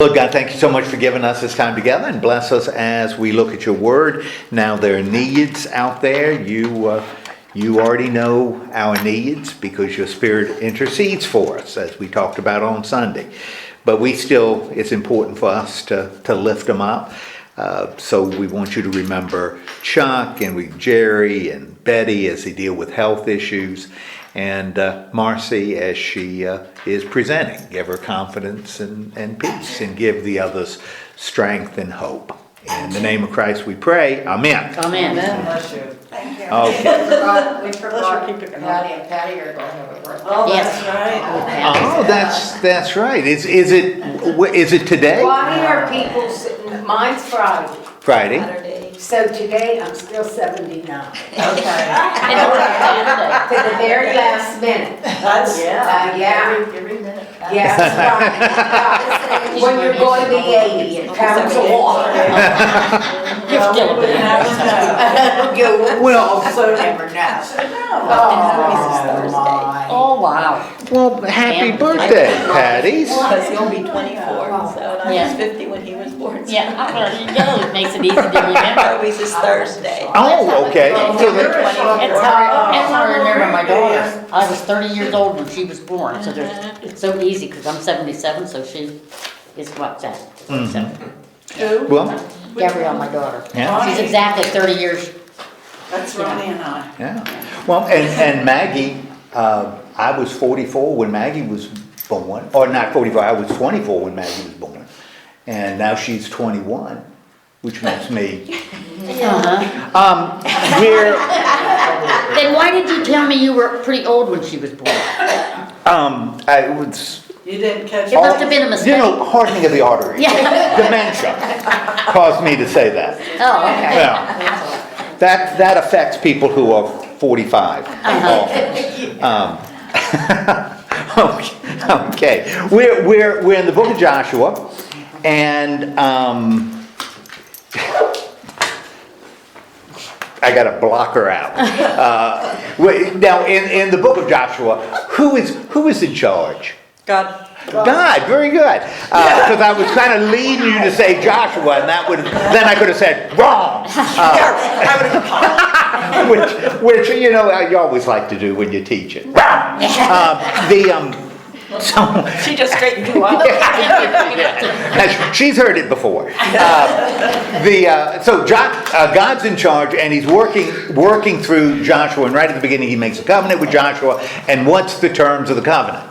Lord God, thank you so much for giving us this time together, and bless us as we look at your word. Now there are needs out there. You already know our needs because your Spirit intercedes for us, as we talked about on Sunday. But it's important for us to lift them up. So we want you to remember Chuck and Jerry and Betty as they deal with health issues. And Marcy, as she is presenting, give her confidence and peace, and give the others strength and hope. In the name of Christ we pray. Amen. Amen. Bless you. Thank you. Okay. We forgot Patty and Patty are going to have a birthday. Oh, Yes. that's right. Oh, that's right. Is it today? Why are people sitting, mine's Friday, Friday. so today I'm still 79. Okay. To the very last minute. That's, Yeah. Every minute. Yeah, that's right. When you're going to be 80, it counts a lot. You're still a bit. Well, So never know. Oh, wow. well, happy birthday, Patty. Because he'll be 24, so and I Yeah. was 50 when he was born. So Yeah, there you go. It makes it easy to remember. Always is Thursday. Oh, okay. So That's how I remember my daughter. I was 30 years old when she was born, so it's so easy because I'm 77, so she is what's that? well, Gabrielle, my daughter. Yeah. She's exactly 30 years. That's Ronnie and I. yeah. Well, and Maggie, I was 44 when Maggie was born, or not 44. I was 24 when Maggie was born, and now she's 21, which makes me. Uh-huh. We're Then why did you tell me you were pretty old when she was born? I was. You didn't catch It must have been a mistake. Hardening of the arteries. Yeah. Dementia caused me to say that. Oh, okay. Yeah. That affects people who are 45. Okay. We're in the book of Joshua, and I got to block her out. Now, in the book of Joshua, who is in charge? God, very good. Because I was kind of leading you to say Joshua, and then I could have said wrong. Which you always like to do when you teach it. She just straightened you out. She's heard it before. God's in charge, and he's working through Joshua. And right at the beginning, he makes a covenant with Joshua. And what's the terms of the covenant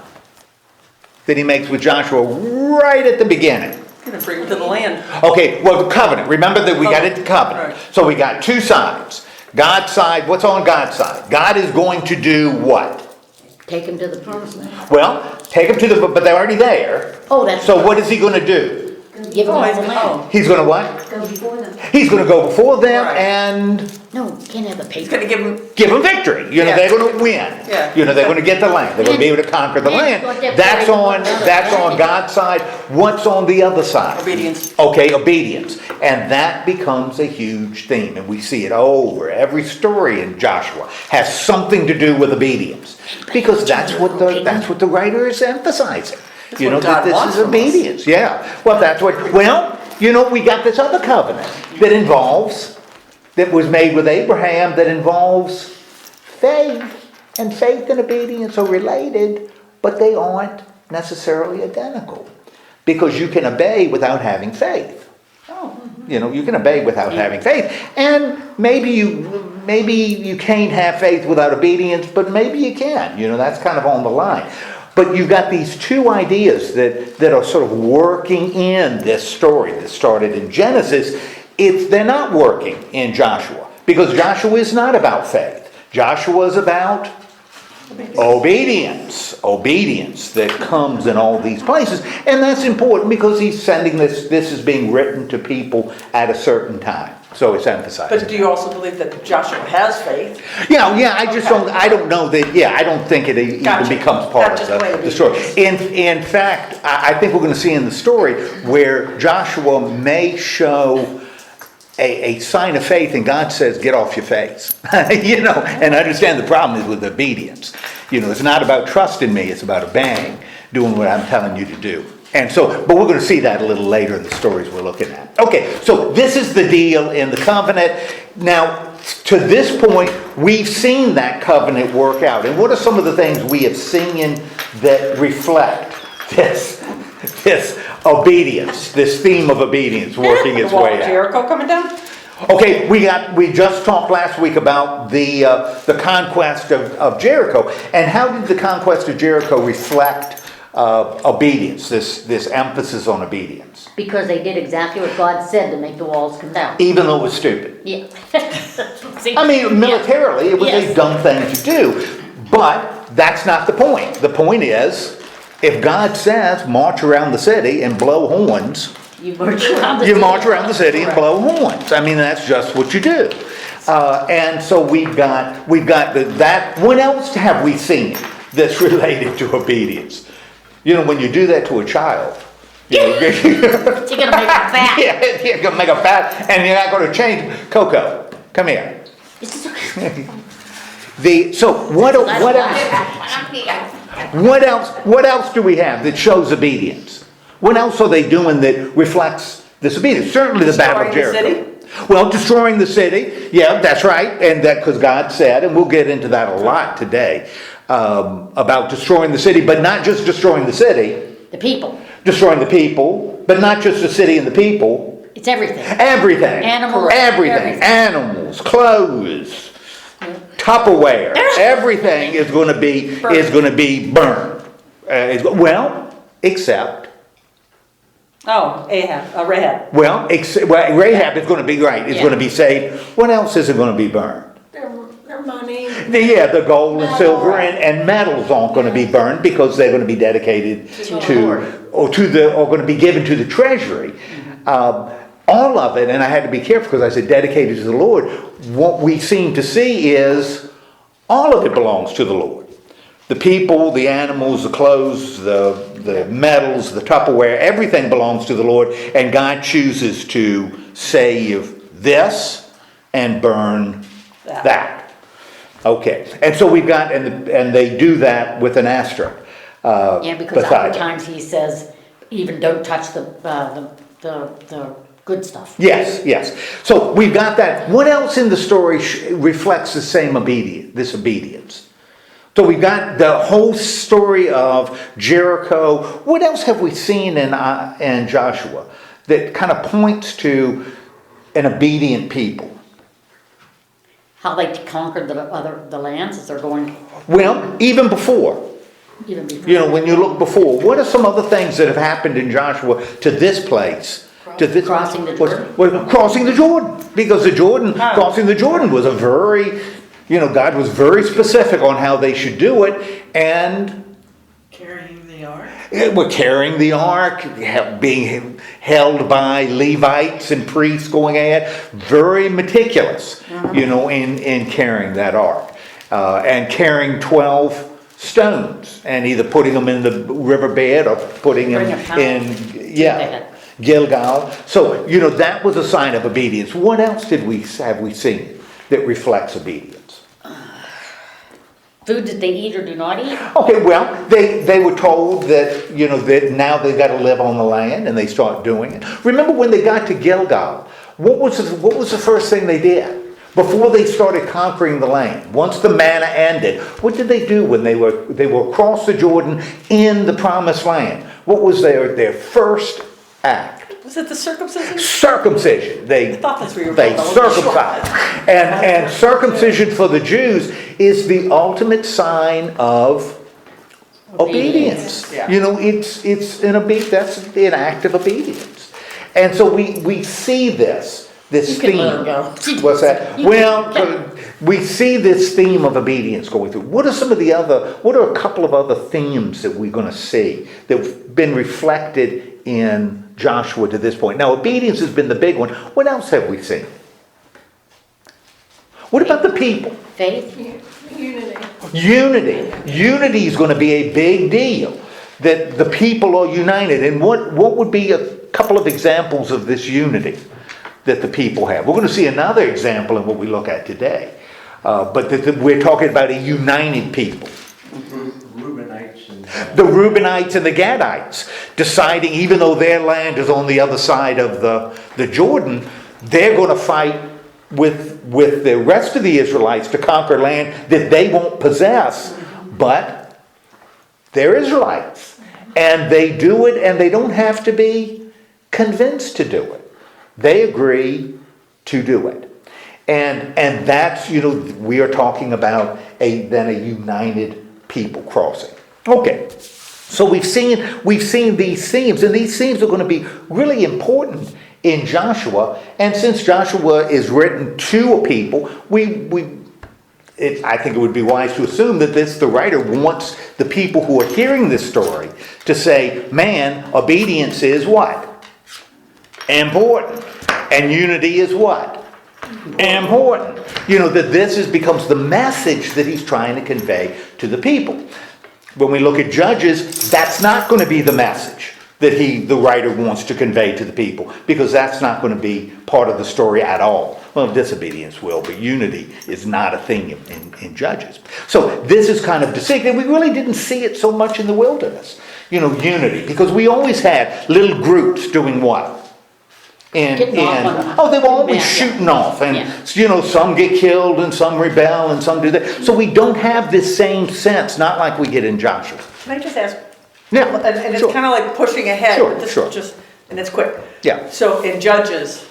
that he makes with Joshua right at the beginning? Gonna bring him to the land. Okay, well, the covenant. Remember that we got it, the covenant. Right. So we got two sides. God's side, what's on God's side? God is going to do what? Take him to the promised land. Well, take them but they're already there. Oh, that's. So what is he going to do? Give him all the land. He's going to what? Go before them. He's going to go before them Right. and No, can't have a He's paper. gonna give him. give them victory. Yeah. They're going to win. Yeah. They're going to get the land. They're going to be able to conquer the land. That's on God's side. What's on the other side? Obedience. Okay, obedience. And that becomes a huge theme. And we see it over. Every story in Joshua has something to do with obedience. Because that's what the writer is emphasizing. That's what God that this wants is from us. obedience. Yeah. Well, we got this other covenant that was made with Abraham that involves faith. And faith and obedience are related, but they aren't necessarily identical. Because you can obey without having faith. You can obey without having faith. And maybe you can't have faith without obedience, but maybe you can. That's kind of on the line. But you've got these two ideas that are sort of working in this story that started in Genesis. They're not working in Joshua. Because Joshua is not about faith. Joshua is about obedience that comes in all these places. And that's important because he's sending this is being written to people at a certain time. So it's emphasized. But do you also believe that Joshua has faith? Yeah, I don't know that, I don't think it even Gotcha. becomes part Not of just the way it the is. story. In fact, I think we're going to see in the story where Joshua may show a sign of faith, and God says, get off your face. And understand the problem is with obedience. It's not about trust in me, it's about obeying, doing what I'm telling you to do. And so, but we're going to see that a little later in the stories we're looking at. Okay, so this is the deal in the covenant. Now, to this point, we've seen that covenant work out. And what are some of the things we have seen that reflect this obedience, this theme of obedience working its The wall way of out? Jericho coming down? Okay, we just talked last week about the conquest of Jericho. And how did the conquest of Jericho reflect obedience, this emphasis on obedience? Because they did exactly what God said to make the walls come down. Even though it was stupid. Yeah. See? I mean, militarily, it was a Yes. dumb thing to do. But that's not the point. The point is, if God says, march around the city and blow horns, You march around the you city. march around the city and blow horns. I mean, that's just what you do. And so we've got that. What else have we seen that's related to obedience? You know, when you do that to a child, you know, You're gonna make them fat. yeah, you're gonna make a fat, and you're not gonna change. Coco, come here. So what else do we have that shows obedience? What else are they doing that reflects this obedience? Certainly the Battle of Destroying the Jericho. Well, destroying the city, yeah, that's right, and that because God said, and we'll get into that a lot today, about destroying the city, but not just destroying the city, The people. destroying the people, but not just the city and the people, It's everything. everything, Animals, everything, everything. animals, clothes, Tupperware, everything is going to be burned. Well, except. Oh, Rahab. Well, Rahab is going to be right. It's Yeah. going to be saved. What else is it going to be burned? Their money. The gold and silver and metals aren't going to be burned because they're going to be dedicated or going to be given to the treasury. All of it, and I had to be careful because I said dedicated to the Lord. What we seem to see is all of it belongs to the Lord. The people, the animals, the clothes, the metals, the Tupperware, everything belongs to the Lord, and God chooses to save this and burn that. Okay, and so we've got, and they do that with an asterisk. Yeah, because beside other it. times he says, even don't touch the good stuff. Yes. So we've got that. What else in the story reflects the same obedience? So we've got the whole story of Jericho. What else have we seen in Joshua that kind of points to an obedient people? How they conquered the lands as they're going, Well, even before. even before. You know, when you look before, what are some other things that have happened in Joshua to this place? Crossing the Jordan. Crossing the Jordan. Because crossing the Jordan was God was very specific on how they should do it. And Carrying the ark. we're carrying the ark, being held by Levites and priests going ahead. Very meticulous, in carrying that ark. And carrying 12 stones and either putting them in the riverbed or putting them in Gilgal. So that was a sign of obedience. What else have we seen that reflects obedience? Food that they eat or do not eat. Okay, well, they were told that that now they've got to live on the land, and they start doing it. Remember when they got to Gilgal? What was the first thing they did? Before they started conquering the land, once the manna ended, what did they do when they were across the Jordan in the promised land? What was their first act? Was it the circumcision? Circumcision. I thought that's where you were They going. circumcised. And circumcision for the Jews is the ultimate sign of obedience. Yeah. It's that's an act of obedience. And so we see this You can theme. let her go. What's that? We see this theme of obedience going through. What are a couple of other themes that we're going to see that have been reflected in Joshua to this point? Now, obedience has been the big one. What else have we seen? What about the people? Faith. Unity. Unity is going to be a big deal. That the people are united. And what would be a couple of examples of this unity that the people have? We're going to see another example in what we look at today. But we're talking about a united people. Reubenites The Reubenites and the Gadites deciding, even though their land is on the other side of the Jordan, they're going to fight with the rest of the Israelites to conquer land that they won't possess, but they're Israelites. And they do it, and they don't have to be convinced to do it. They agree to do it. And that's, we are talking about then a united people crossing. Okay, so we've seen these themes, and these themes are going to be really important in Joshua. And since Joshua is written to a people, I think it would be wise to assume that the writer wants the people who are hearing this story to say, man, obedience is what? Important. And unity is what? Important. That this becomes the message that he's trying to convey to the people. When we look at Judges, that's not going to be the message that the writer wants to convey to the people, because that's not going to be part of the story at all. Well, disobedience will, but unity is not a thing in Judges. So this is kind of distinct, and we really didn't see it so much in the wilderness. Unity, because we always had little groups doing what? They were always shooting off, and some get killed and some rebel and some do that. So we don't have this same sense, not like we get in Joshua. Can I just ask? Yeah, And it's sure. kind of like pushing ahead. Sure, This sure. is just, and it's quick. Yeah. So in Judges,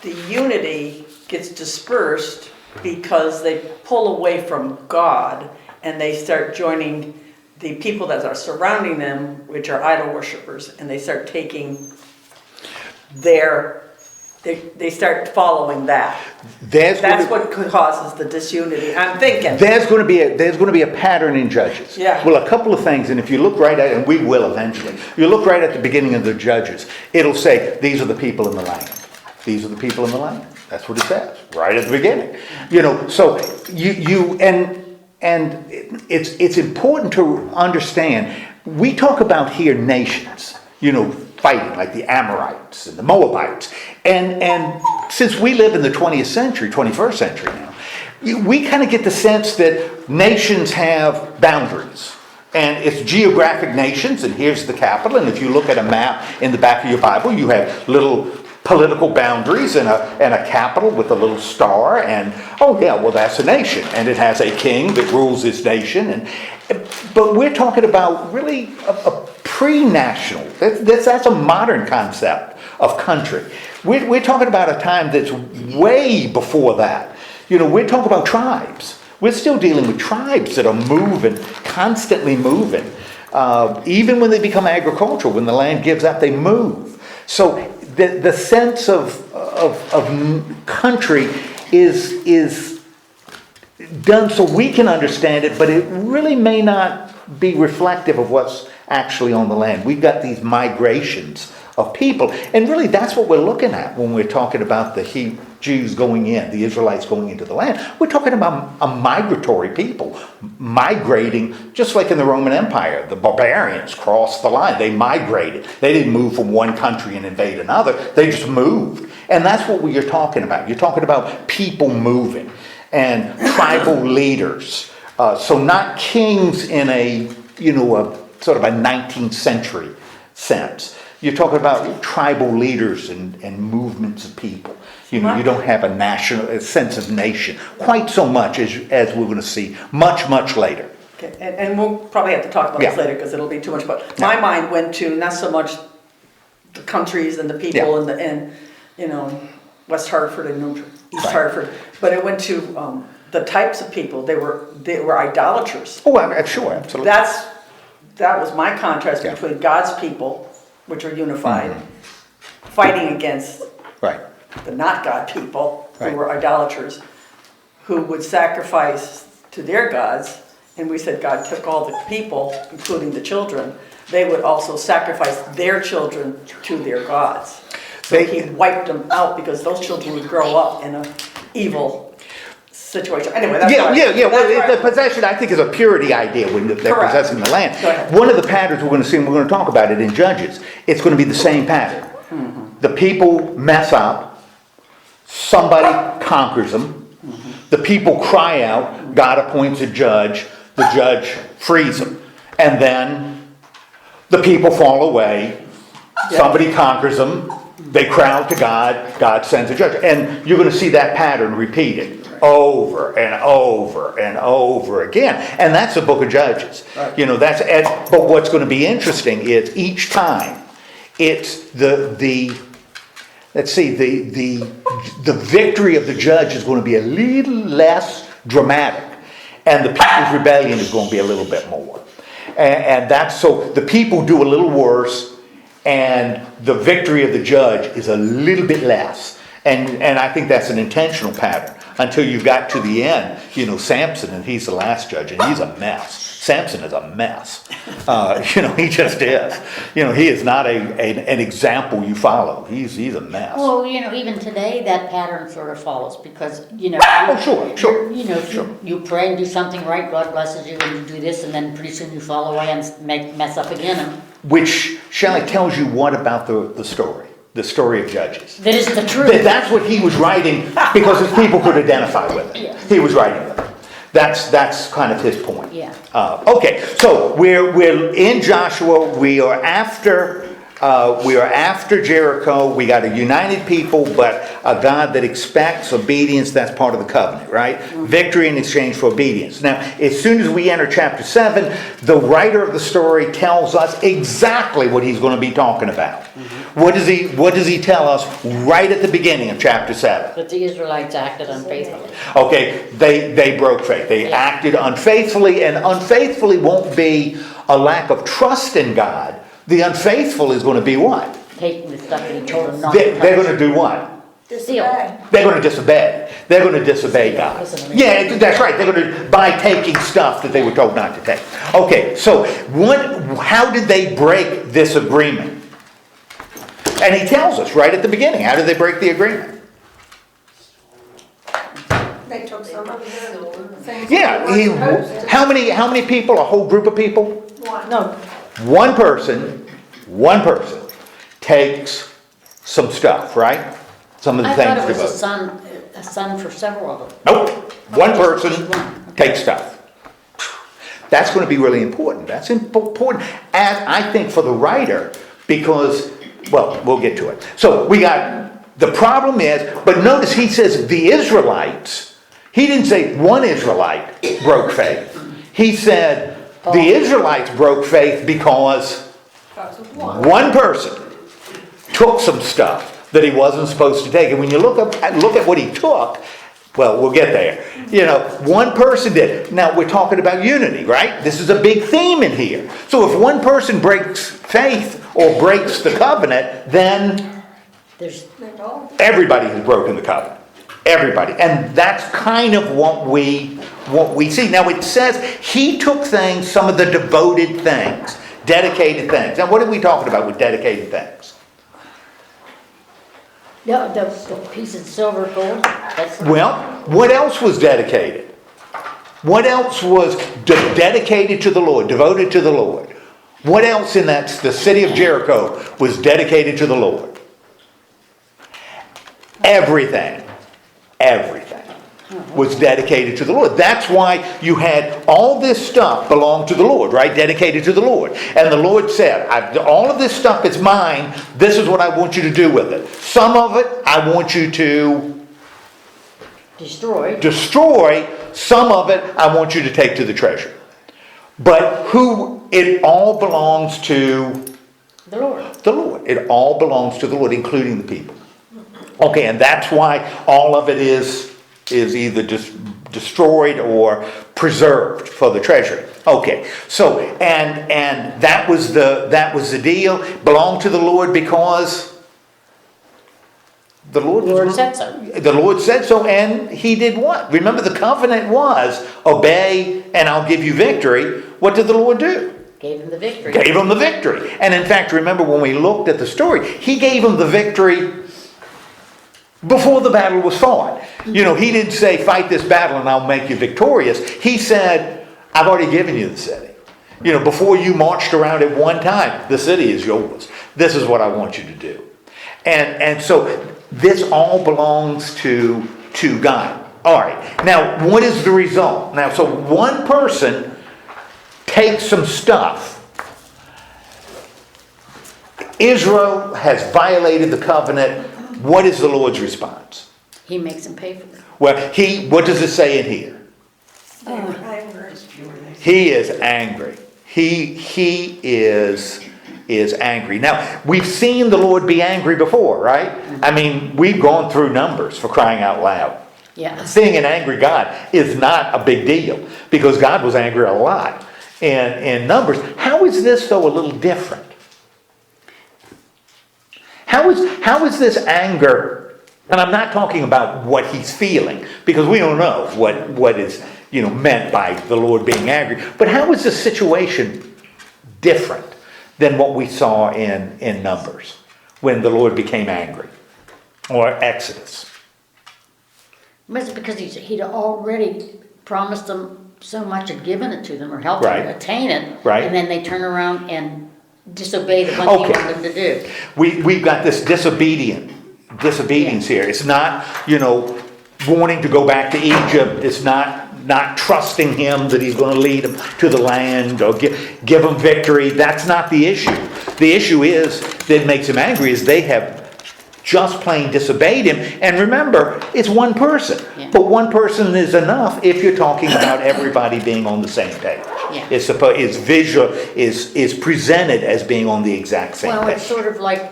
the unity gets dispersed because they pull away from God and they start joining the people that are surrounding them, which are idol worshipers, and they start taking they start following that. That's what causes the disunity. I'm thinking. There's going to be a pattern in Judges. Yeah. Well, a couple of things, and if you look right at it, and we will eventually, you look right at the beginning of the Judges, it'll say, these are the people in the land. These are the people in the land. That's what it says, right at the beginning. So and it's important to understand, we talk about here nations, fighting, like the Amorites and the Moabites. And since we live in the 21st century now, we kind of get the sense that nations have boundaries. And it's geographic nations, and here's the capital. And if you look at a map in the back of your Bible, you have little political boundaries and a capital with a little star. And, that's a nation. And it has a king that rules this nation. But we're talking about really a pre-national. That's a modern concept of country. We're talking about a time that's way before that. We're talking about tribes. We're still dealing with tribes that are moving, constantly moving. Even when they become agricultural, when the land gives up, they move. So the sense of country is done so we can understand it, but it really may not be reflective of what's actually on the land. We've got these migrations of people, and really that's what we're looking at when we're talking about the Jews going in, the Israelites going into the land. We're talking about a migratory people migrating, just like in the Roman Empire. The barbarians crossed the line. They migrated. They didn't move from one country and invade another. They just moved. And that's what you're talking about. You're talking about people moving and tribal leaders. So not kings in a sort of a 19th century sense. You're talking about tribal leaders and movements of people. You don't have a sense of nation quite so much as we're going to see much later. Okay, and we'll probably have to talk about this later because it'll be too much. But my mind went to not so much the countries and the people and West Hartford and East Hartford, but it went to the types of people. They were idolaters. Oh, I'm sure, absolutely. That was my contrast between God's people, which are unified, fighting against the not God people, who were idolaters, who would sacrifice to their gods. And we said God took all the people, including the children. They would also sacrifice their children to their gods. So he wiped them out because those children would grow up in an evil situation. Anyway, that's the possession, I think, is a purity idea when they're possessing the land. One of the patterns we're going to see, and we're going to talk about it in Judges, it's going to be the same pattern. Mm-hmm. The people mess up, somebody conquers them, the people cry out, God appoints a judge, the judge frees them. and then the people fall away, somebody conquers them, they cry out to God, God sends a judge. And you're going to see that pattern repeated over and over and over again. And that's the book of Judges. Right. You know, but what's going to be interesting is each time it's the victory of the judge is going to be a little less dramatic, and the people's rebellion is going to be a little bit more. And that's so the people do a little worse, and the victory of the judge is a little bit less. And I think that's an intentional pattern until you got to the end. You know, Samson, and he's the last judge, and he's a mess. Samson is a mess. He just is. He is not an example you follow. He's a mess. Well, even today that pattern sort of follows because, Oh, sure. You pray and do something right, God blesses you, and you do this, and then pretty soon you fall away and mess up again. Which, Shelley, tells you what about the story? The story of Judges. That is the truth. That's what he was writing because his people could identify with it. Yes. He was writing with it. That's kind of his point. Yeah. Okay, so we're in Joshua. We are after Jericho. We got a united people, but a God that expects obedience. That's part of the covenant, right? Mm-hmm. Victory in exchange for obedience. Now, as soon as we enter chapter 7, the writer of the story tells us exactly what he's going to be talking about. Mm-hmm. What does he tell us right at the beginning of chapter 7? That the Israelites acted unfaithfully. Okay, they broke faith. They acted unfaithfully, and unfaithfully won't be a lack of trust in God. The unfaithful is going to be what? Taking the stuff that he told them not to touch. They're going to do what? Steal. They're going to disobey. They're going to disobey God. Yeah, that's right. They're going to, by taking stuff that they were told not to take. Okay, so how did they break this agreement? And he tells us right at the beginning. How did they break the agreement? They took some of the things. Yeah, how many people? A whole group of people? One. No, One person takes some stuff, right? Some of the I things thought it was devoted. a son for several of them. Nope. One person takes stuff. That's going to be really important. That's important, as I think, for the writer, because, well, we'll get to it. So we got, the problem is, but notice he says the Israelites. He didn't say one Israelite broke faith. He said the Israelites broke faith because one person took some stuff that he wasn't supposed to take. And when you look at what he took, well, we'll get there. One person did. Now, we're talking about unity, right? This is a big theme in here. So if one person breaks faith or breaks the covenant, then everybody has broken the covenant. Everybody. And that's kind of what we see. Now, it says he took things, some of the devoted things, dedicated things. Now, what are we talking about with dedicated things? The piece of silver, gold. Well, what else was dedicated? What else was dedicated to the Lord, devoted to the Lord? What else in the city of Jericho was dedicated to the Lord? Everything was dedicated to the Lord. That's why you had all this stuff belonged to the Lord, right? Dedicated to the Lord. And the Lord said, all of this stuff is mine. This is what I want you to do with it. Some of it I want you to destroy. Some of it I want you to take to the treasure. But it all belongs to the Lord. The Lord. It all belongs to the Lord, including the people. Okay, and that's why all of it is either just destroyed or preserved for the treasury. Okay, so and that was the deal. Belonged to the Lord because the Lord said so. The Lord said so, and he did what? Remember, the covenant was obey and I'll give you victory. What did the Lord do? Gave him the victory. Gave him the victory. And in fact, remember when we looked at the story, he gave him the victory before the battle was fought. He didn't say, fight this battle and I'll make you victorious. He said, I've already given you the city. Before you marched around it one time, the city is yours. This is what I want you to do. And so this all belongs to God. All right. Now, what is the result? Now, so one person take some stuff. Israel has violated the covenant. What is the Lord's response? He makes them pay for it. Well, what does it say in here? He is angry. He is angry. Now, we've seen the Lord be angry before, right? I mean, we've gone through Numbers, for crying out loud. Yeah. Seeing an angry God is not a big deal, because God was angry a lot in Numbers. How is this, though, a little different? How is this anger, and I'm not talking about what he's feeling, because we don't know what is meant by the Lord being angry, but how is this situation different than what we saw in Numbers, when the Lord became angry, or Exodus? Was it because he'd already promised them so much and given it to them, or helped them attain it, and then they turn around and disobey the one he wanted them to do? We've got this disobedience here. It's not, wanting to go back to Egypt. It's not trusting him that he's going to lead them to the land or give them victory. That's not the issue. The issue is that makes him angry is they have just plain disobeyed him. And remember, it's one person. Yeah. But one person is enough if you're talking about everybody being on the same page. Yeah. It's visual, is presented as being on the exact same Well, page. it's sort of like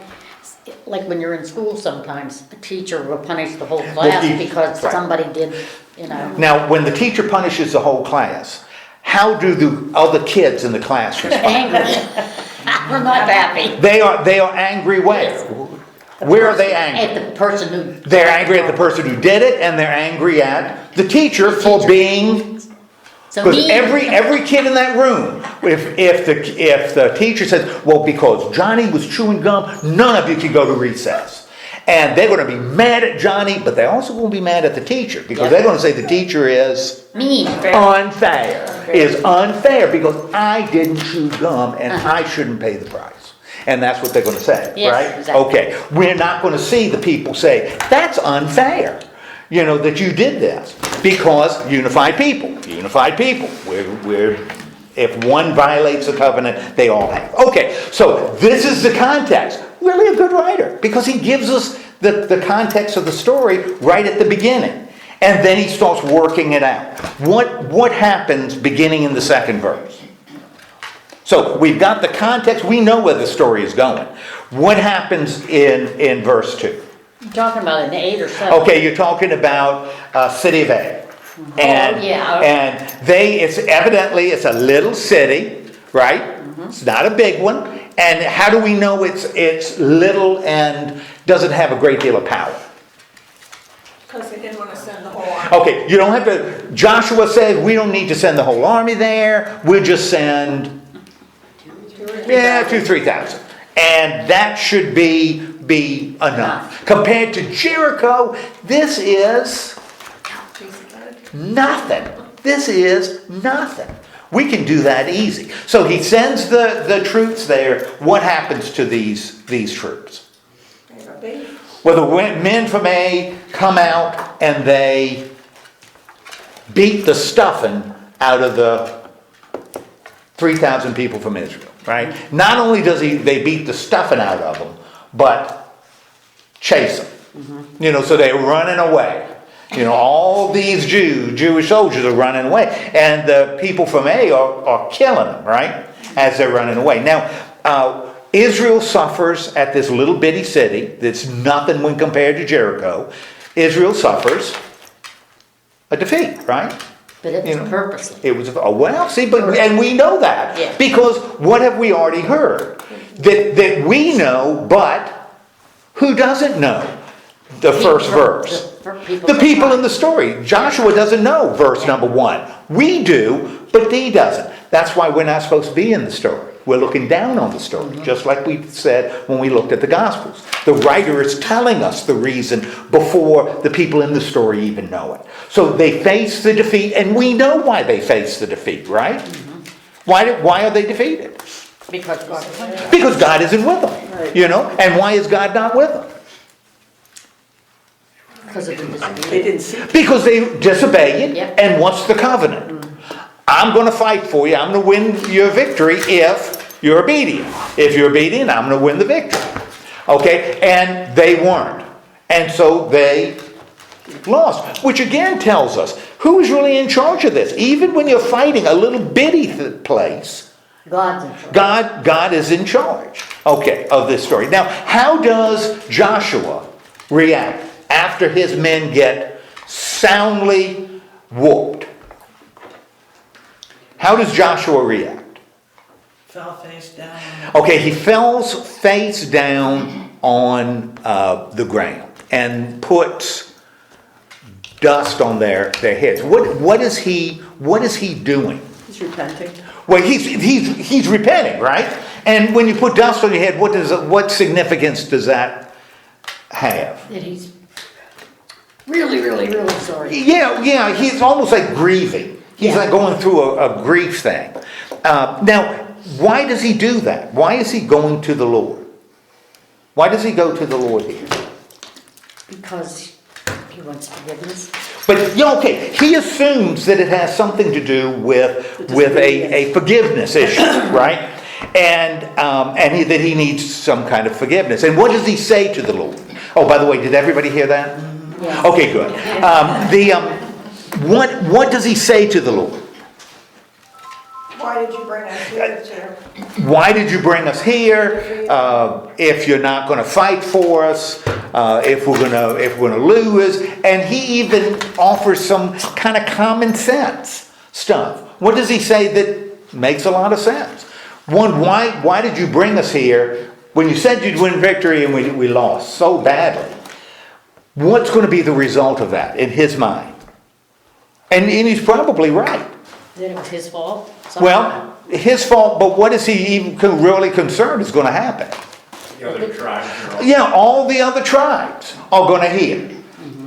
when you're in school sometimes, a teacher will punish the whole class because somebody did, Now, when the teacher punishes the whole class, how do the other kids in the class respond? angry. We're not happy. They are angry where? Where are they angry? At the person who... They're angry at the person who did it, and they're angry at the teacher for being... So Because every kid in that room, if the teacher says, well, because Johnny was chewing gum, none of you can go to recess. And they're going to be mad at Johnny, but they're also going to be mad at the teacher, because they're going to say the teacher is mean. unfair. Is unfair because I didn't chew gum and I shouldn't pay the price. And that's what they're going to say, Yes, right? exactly. Okay, we're not going to see the people say, that's unfair, that you did this. Because unified people. If one violates the covenant, they all have. Okay, so this is the context. Really a good writer, because he gives us the context of the story right at the beginning. And then he starts working it out. What happens beginning in the second verse? So we've got the context. We know where the story is going. What happens in verse 2? You're talking about an 8 or 7. Okay, you're talking about city of Ebal. And, yeah. and it's a little city, right? Mm-hmm. It's not a big one. And how do we know it's little and doesn't have a great deal of power? Because they didn't want to send the whole army. Okay, you don't have to, Joshua said, we don't need to send the whole army there. We'll just send 2,000-3,000. And that should be enough. Compared to Jericho, this is nothing. This is nothing. We can do that easy. So he sends the troops there. What happens to these troops? Well, the men from A come out and they beat the stuffing out of the 3,000 people from Israel, right? Not only does they beat the stuffing out of them, but chase them. Mm-hmm. So they're running away. All these Jewish soldiers are running away. And the people from A are killing them, right? As they're running away. Now, Israel suffers at this little bitty city that's nothing when compared to Jericho. Israel suffers a defeat, right? But it was purposely. It was, and we know that. Yeah. Because what have we already heard? That we know, but who doesn't know the first verse? The people in the story. Joshua doesn't know verse number 1. We do, but he doesn't. That's why we're not supposed to be in the story. We're looking down on the story, just like we said when we looked at the Gospels. The writer is telling us the reason before the people in the story even know it. So they face the defeat, and we know why they face the defeat, right? Mm-hmm. Why are they defeated? Because God is with them. Because God isn't with them, And why is God not with them? Because of the disobedience. They didn't see. Because they disobeyed, Yep. and what's the covenant? I'm going to fight for you. I'm going to win your victory if you're obedient. If you're obedient, I'm going to win the victory. Okay? And they weren't. And so they lost. Which again tells us, who's really in charge of this? Even when you're fighting a little bitty place, God's in charge. God is in charge, okay, of this story. Now, how does Joshua react after his men get soundly whooped? How does Joshua react? Fell face down. Okay, he falls face down on the ground and puts dust on their heads. What is he doing? He's repenting. Well, he's repenting, right? And when you put dust on your head, what significance does that have? That he's really, really, really sorry. Yeah, he's almost like grieving. He's like going through a grief thing. Now, why does he do that? Why is he going to the Lord? Why does he go to the Lord here? Because he wants forgiveness. But okay, he assumes that it has something to do with a forgiveness issue, right? And that he needs some kind of forgiveness. And what does he say to the Lord? Oh, by the way, did everybody hear that? Yes. Okay, good. What does he say to the Lord? Why did you bring us here to? Why did you bring us here? If you're not going to fight for us, if we're going to lose, and he even offers some kind of common sense stuff. What does he say that makes a lot of sense? One, why did you bring us here when you said you'd win victory and we lost so badly? What's going to be the result of that in his mind? And he's probably right. That it was his fault? Well, his fault, but what is he even really concerned is going to happen? The other tribes are all. Yeah, all the other tribes are going to hear.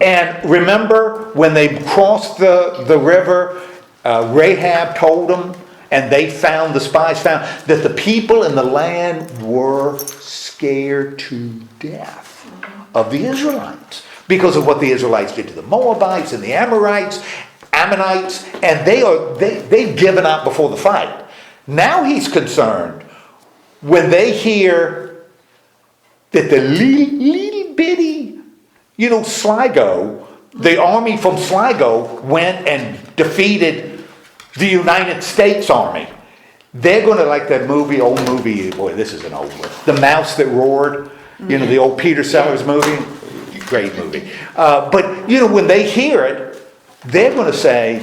And remember when they crossed the river, Rahab told them, and the spies found that the people in the land were scared to death of the Israelites because of what the Israelites did to the Moabites and the Ammonites, and they've given up before the fight. Now he's concerned when they hear that the little bitty, Sligo, the army from Sligo went and defeated the United States Army. They're going to, like that old movie, boy, this is an old one, The Mouse That Roared, the old Peter Sellers movie, great movie. But, when they hear it, they're going to say,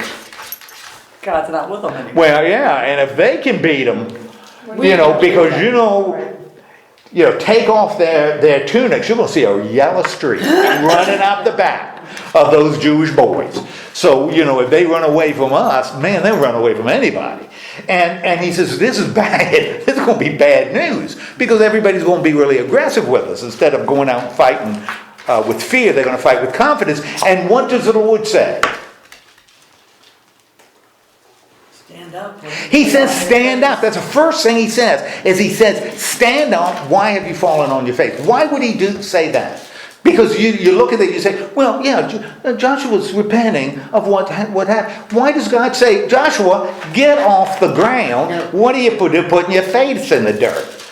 God's not with them anymore. well, yeah, and if they can beat them, take off their tunics, you're going to see a yellow streak running out the back of those Jewish boys. So, if they run away from us, man, they'll run away from anybody. And he says, this is bad. This is going to be bad news because everybody's going to be really aggressive with us. Instead of going out and fighting with fear, they're going to fight with confidence. And what does the Lord say? Stand up. He says, stand up. That's the first thing he says, is he says, stand up. Why have you fallen on your face? Why would he say that? Because you look at it, you say, well, yeah, Joshua's repenting of what happened. Why does God say, Joshua, get off the ground? What are you putting your face in the dirt?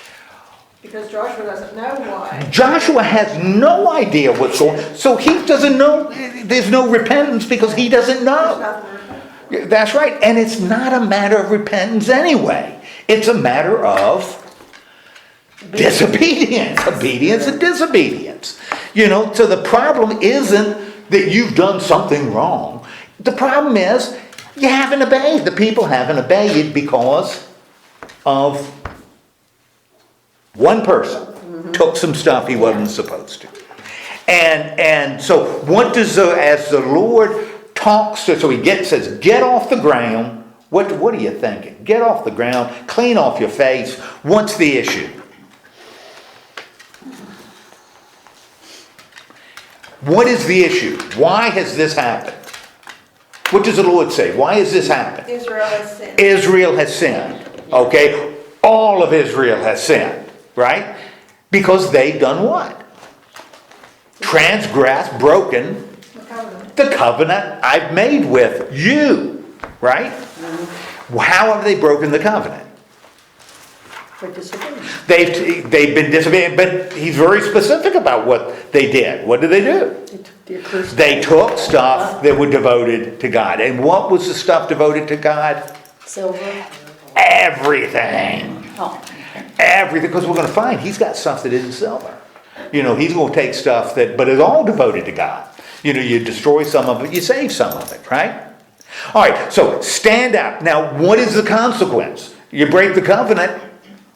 Because Joshua doesn't know why. Joshua has no idea what's going on. So he doesn't know. There's no repentance because he doesn't know. There's nothing to repent. That's right. And it's not a matter of repentance anyway. It's a matter of disobedience. Obedience and disobedience. So the problem isn't that you've done something wrong. The problem is you haven't obeyed. The people haven't obeyed because of one person took some stuff he wasn't supposed to. And so what does as the Lord talks to, so he says, get off the ground. What are you thinking? Get off the ground, clean off your face. What's the issue? What is the issue? Why has this happened? What does the Lord say? Why has this happened? Israel has sinned. Israel has sinned. Okay? All of Israel has sinned. Right? Because they've done what? Transgressed, broken the covenant I've made with you. Right? How have they broken the covenant? They disobeyed. They've been disobedient, but he's very specific about what they did. What did they do? They took the accursed. They took stuff that were devoted to God. And what was the stuff devoted to God? Silver. Everything. Oh, Everything, because we're going to find he's got stuff that isn't silver. You know, he's going to take stuff that, but it's all devoted to God. You know, you destroy some of it, you save some of it, right? All right, so stand up. Now, what is the consequence? You break the covenant.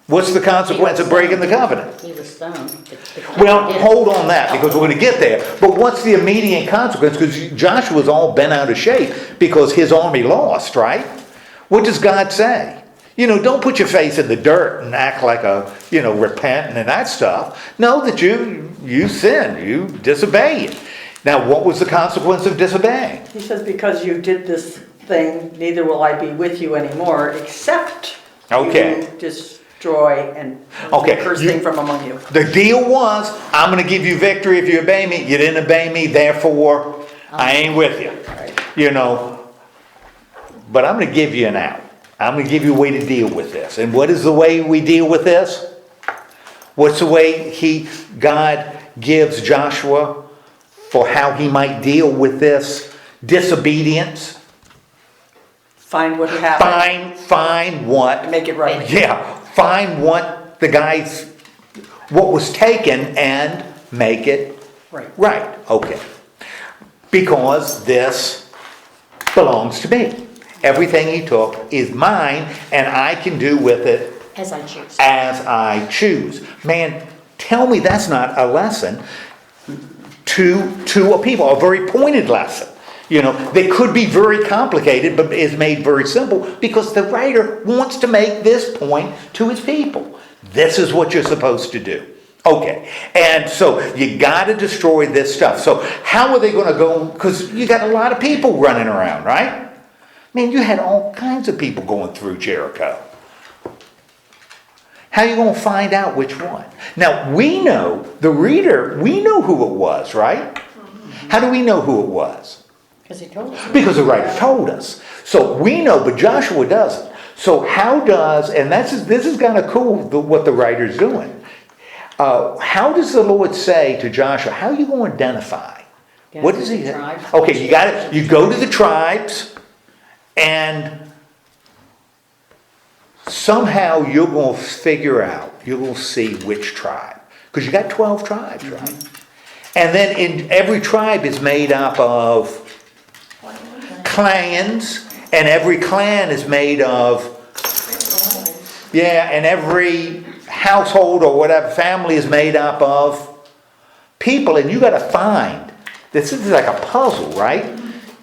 What's the consequence of breaking the covenant? he was stoned. Well, hold on that, because we're going to get there. But what's the immediate consequence? Because Joshua's all bent out of shape because his army lost, right? What does God say? You know, don't put your face in the dirt and act like repent and that stuff. Know that you sin, you disobey it. Now, what was the consequence of disobeying? He says, because you did this thing, neither will I be with you anymore, except you destroy and the cursed thing from among you. The deal was, I'm going to give you victory if you obey me. You didn't obey me, therefore, I ain't with you. You know, but I'm going to give you an out. I'm going to give you a way to deal with this. And what is the way we deal with this? What's the way God gives Joshua for how he might deal with this disobedience? Find what happened. Find what. Make it right. Yeah. Find what what was taken and make it right. Okay. Because this belongs to me. Everything he took is mine, and I can do with it As I choose. as I choose. Man, tell me that's not a lesson to a people, a very pointed lesson. You know, they could be very complicated, but is made very simple because the writer wants to make this point to his people. This is what you're supposed to do. Okay, and so you got to destroy this stuff. So how are they going to go? Because you got a lot of people running around, right? Man, you had all kinds of people going through Jericho. How are you going to find out which one? Now, we know, the reader, we know who it was, right? How do we know who it was? Because he told us. Because the writer told us. So we know, but Joshua doesn't. So how does, and this is kind of cool, what the writer's doing. How does the Lord say to Joshua, how are you going to identify? What does he say? Okay, you got it. You go to the tribes, and somehow you're going to figure out, you're going to see which tribe. Because you got 12 tribes, right? And then in every tribe is made up of clans, and every clan is made of, and every household or whatever family is made up of people, and you got to find, this is like a puzzle, right?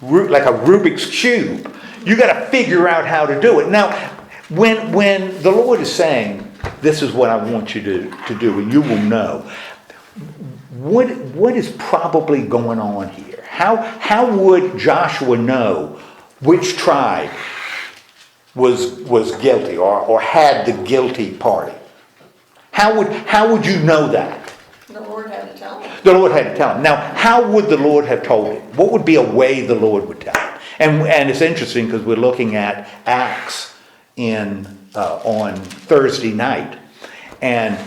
Like a Rubik's Cube. You got to figure out how to do it. Now, when the Lord is saying, this is what I want you to do, and you will know, what is probably going on here? How would Joshua know which tribe was guilty or had the guilty party? How would you know that? The Lord had to tell him. The Lord had to tell him. Now, how would the Lord have told him? What would be a way the Lord would tell him? And it's interesting because we're looking at Acts on Thursday night, and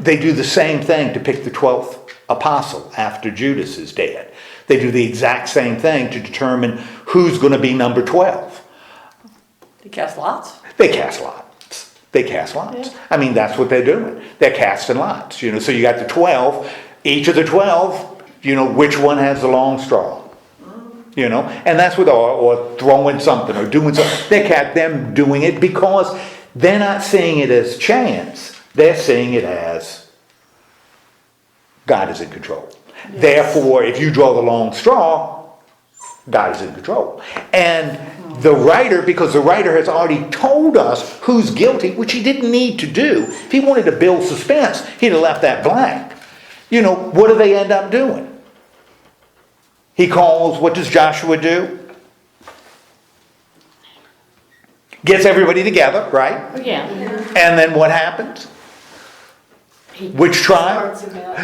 they do the same thing to pick the 12th apostle after Judas is dead. They do the exact same thing to determine who's going to be number 12. They cast lots? They cast lots. They cast lots. Yeah. I mean, that's what they're doing. They're casting lots. So you got the 12. Each of the 12, which one has the long straw. And that's what, or throwing something or doing something. They got them doing it because they're not seeing it as chance. They're seeing it as God is in control. Yes. Therefore, if you draw the long straw, God is in control. And the writer, because the writer has already told us who's guilty, which he didn't need to do. If he wanted to build suspense, he'd have left that blank. What do they end up doing? He calls, what does Joshua do? Gets everybody together, right? Yeah. And then what happens? Which tribe?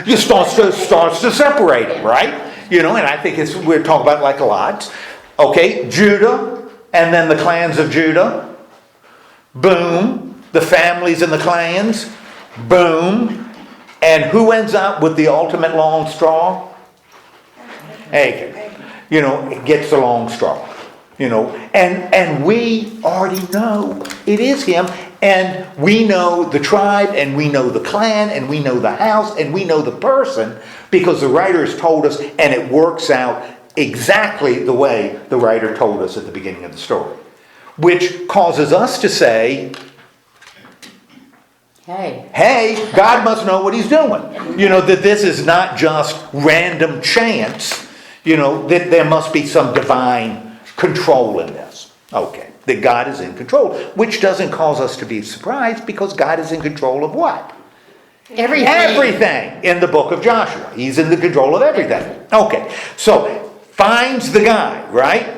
You starts to separate them, right? And I think we're talking about like lots. Okay, Judah and then the clans of Judah. Boom. The families and the clans. Boom. And who ends up with the ultimate long straw? Achan. It gets the long straw. And we already know it is him. And we know the tribe, and we know the clan, and we know the house, and we know the person, because the writer has told us, and it works out exactly the way the writer told us at the beginning of the story. Which causes us to say, hey, God must know what he's doing. That this is not just random chance, that there must be some divine control in this. Okay. That God is in control, which doesn't cause us to be surprised, because God is in control of what? Everything in the book of Joshua. He's in the control of everything. Okay, so finds the guy, right?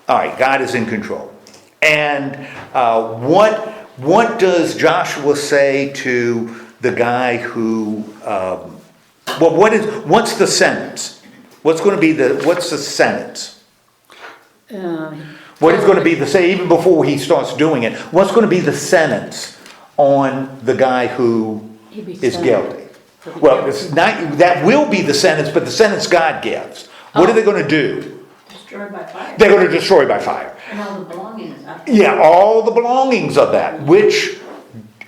All right, God is in control. And what does Joshua say to the guy who? What's the sentence? What's the sentence? What is going to be even before he starts doing it, what's going to be the sentence on the guy who is guilty? Well, it's not, that will be the sentence, but the sentence God gives. What are they going to do? Destroyed by fire. They're going to destroy by fire. And all the belongings. Yeah, all the belongings of that, which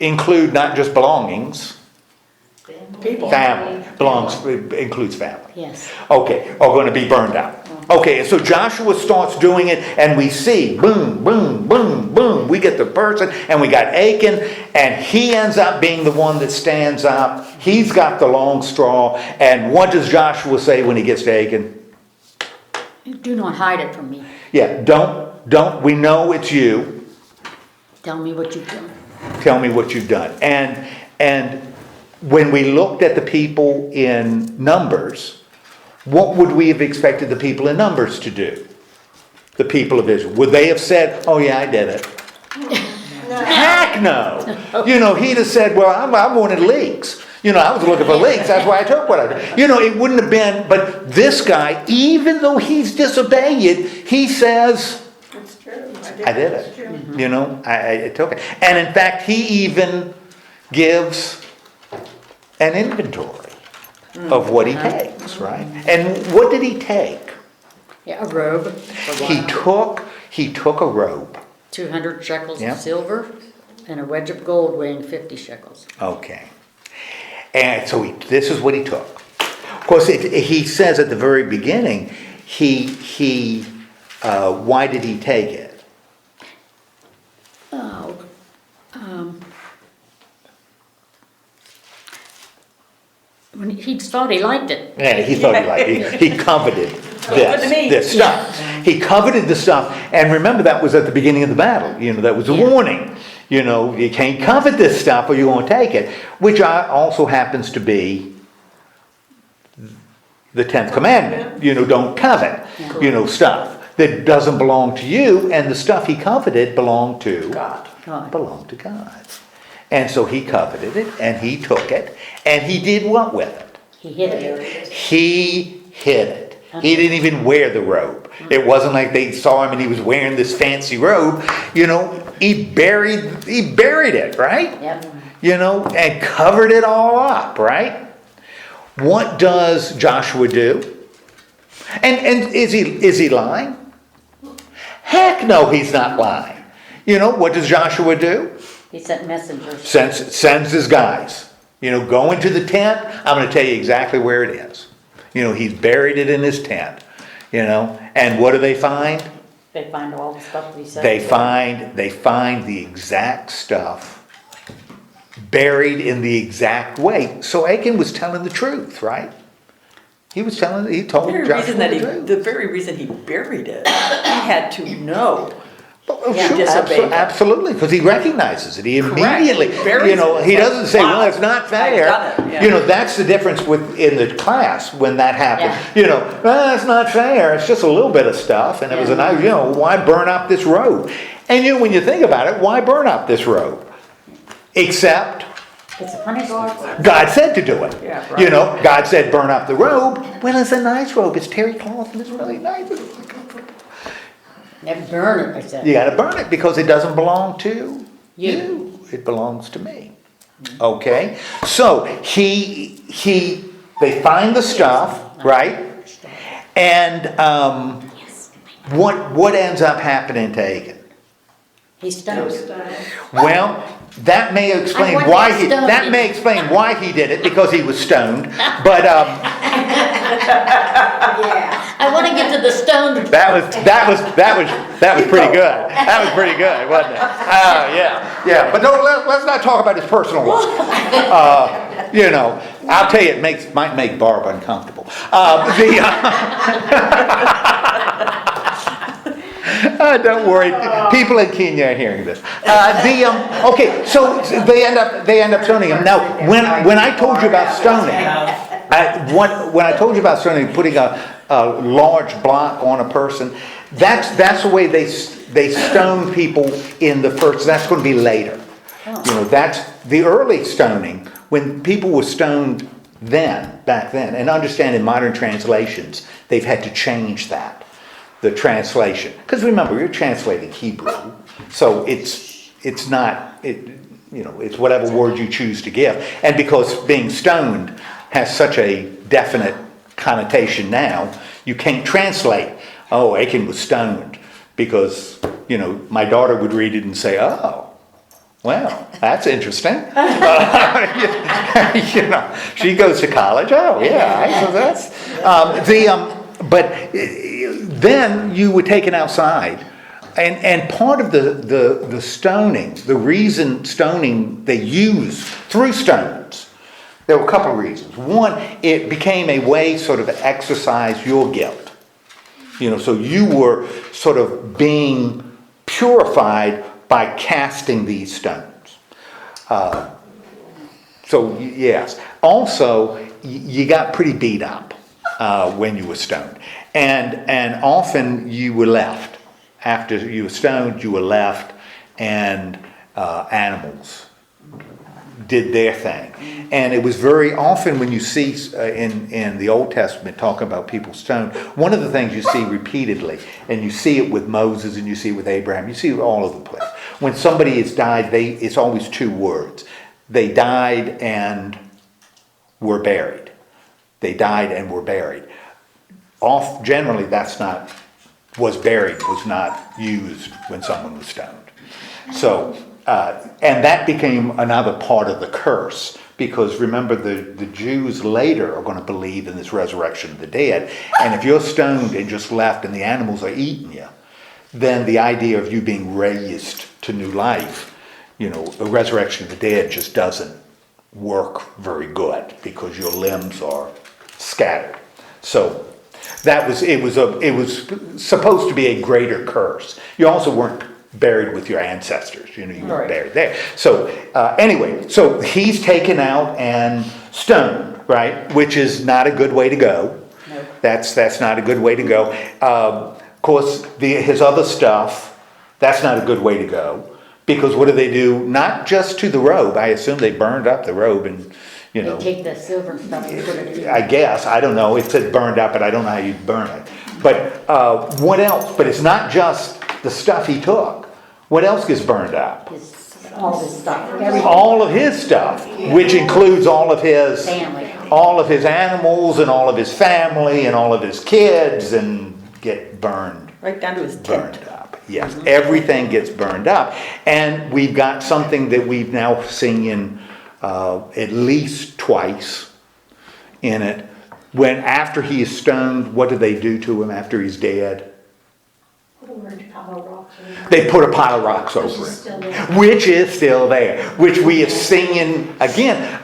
include not just belongings, People. family, includes family. Yes. Okay, are going to be burned out. Okay, so Joshua starts doing it, and we see, boom, boom, boom, boom. We get the person, and we got Achan, and he ends up being the one that stands up. He's got the long straw, and what does Joshua say when he gets to Achan? Do not hide it from me. Yeah, don't, we know it's you. Tell me what you've done. Tell me what you've done. And when we looked at the people in Numbers, what would we have expected the people in Numbers to do? The people of Israel. Would they have said, oh yeah, I did it? Heck no. He'd have said, well, I wanted leaks. I was looking for leaks. That's why I took what I did. It wouldn't have been, but this guy, even though he's disobeyed, he says, It's true. I did it. It's true. I took it. And in fact, he even gives an inventory of what he takes, right? And what did he take? Yeah, a robe. He took a robe. 200 shekels Yeah. of silver and a wedge of gold weighing 50 shekels. Okay. And so this is what he took. Of course, he says at the very beginning, why did he take it? Oh, when he thought he liked it. Yeah, he thought he liked it. He coveted this stuff. He coveted the stuff. And remember, that was at the beginning of the battle. That was a warning. You can't covet this stuff or you won't take it. Which also happens to be the 10th commandment. Don't covet, stuff that doesn't belong to you. And the stuff he coveted belonged to God. Belonged to God. And so he coveted it, and he took it, and he did what with it? He hid it. He hid it. He didn't even wear the robe. It wasn't like they saw him and he was wearing this fancy robe. He buried it, right? Yep. And covered it all up, right? What does Joshua do? And is he lying? Heck no, he's not lying. What does Joshua do? He sent messengers. Sends his guys. Go into the tent. I'm going to tell you exactly where it is. He's buried it in his tent. And what do they find? They find all the stuff that he said. They find the exact stuff buried in the exact way. So Achan was telling the truth, right? He told Joshua the truth. The very reason he buried it, he had to know. Sure, absolutely, because he recognizes it. He immediately, he doesn't say, "Well, it's not fair." That's the difference in the class when that happened. Well, it's not fair. It's just a little bit of stuff, and it was a nice. Why burn up this robe? And when you think about it, why burn up this robe? Except it's a punishment. God said to do it. Yeah, right. God said, "Burn up the robe." Well, it's a nice robe. It's terry cloth, and it's really nice. And burn it, I said. You gotta burn it because it doesn't belong to You. you. It belongs to me. Okay? So they find the stuff, right? And what ends up happening to Achan? He's stoned. Well, that may explain I want why that he stoned. that may explain why he did it, because he was stoned. But Yeah. I want to get to the stoned. that was pretty good. That was pretty good, wasn't it? Yeah. But no, let's not talk about his personal life. I'll tell you, it might make Barb uncomfortable. Don't worry, people in Kenya are hearing this. Okay, so they end up stoning him. Now, when I told you about stoning, when I told you about stoning, putting a large block on a person, that's the way they stone people in the first. That's going to be later. That's the early stoning when people were stoned back then. And understand in modern translations, they've had to change that. The translation, because remember, you're translating Hebrew, so it's whatever word you choose to give, and because being stoned has such a definite connotation now, you can't translate. Oh, Achan was stoned, because my daughter would read it and say, oh, well, that's interesting. She goes to college. Oh, yeah. So that's but then you were taken outside, and part of the stoning, the reason stoning they used through stones, there were a couple of reasons. One, it became a way sort of to exercise your guilt. So you were sort of being purified by casting these stones. So yes. Also, you got pretty beat up when you were stoned. And often you were left. After you were stoned, you were left, and animals did their thing. And it was very often when you see in the Old Testament talking about people stoned, one of the things you see repeatedly, and you see it with Moses and you see it with Abraham, you see it all over the place. When somebody has died, it's always two words. They died and were buried. They died and were buried. Generally, was not used when someone was stoned. So, and that became another part of the curse, because remember, the Jews later are going to believe in this resurrection of the dead, and if you're stoned and just left and the animals are eating you, then the idea of you being raised to new life, the resurrection of the dead just doesn't work very good, because your limbs are scattered. So it was supposed to be a greater curse. You also weren't buried with your ancestors, you weren't buried there. So anyway, so he's taken out and stoned, right? Which is not a good way to go. No. That's not a good way to go. Of course, his other stuff, that's not a good way to go, because what do? Not just to the robe. I assume they burned up the robe and. They take the silver and stuff and put it in. I guess, I don't know, it said burned up, but I don't know how you burn it. But what else? But it's not just the stuff he took. What else gets burned up? All his stuff. All of his stuff, which includes all of his Family. all of his animals and all of his family and all of his kids, and get burned. Right down to his tent. Burned up. Yes, everything gets burned up. And we've got something that we've now seen at least twice in it. When after he is stoned, what do they do to him after he's dead? They put a pile of rocks over him, which is still there, which we have seen again,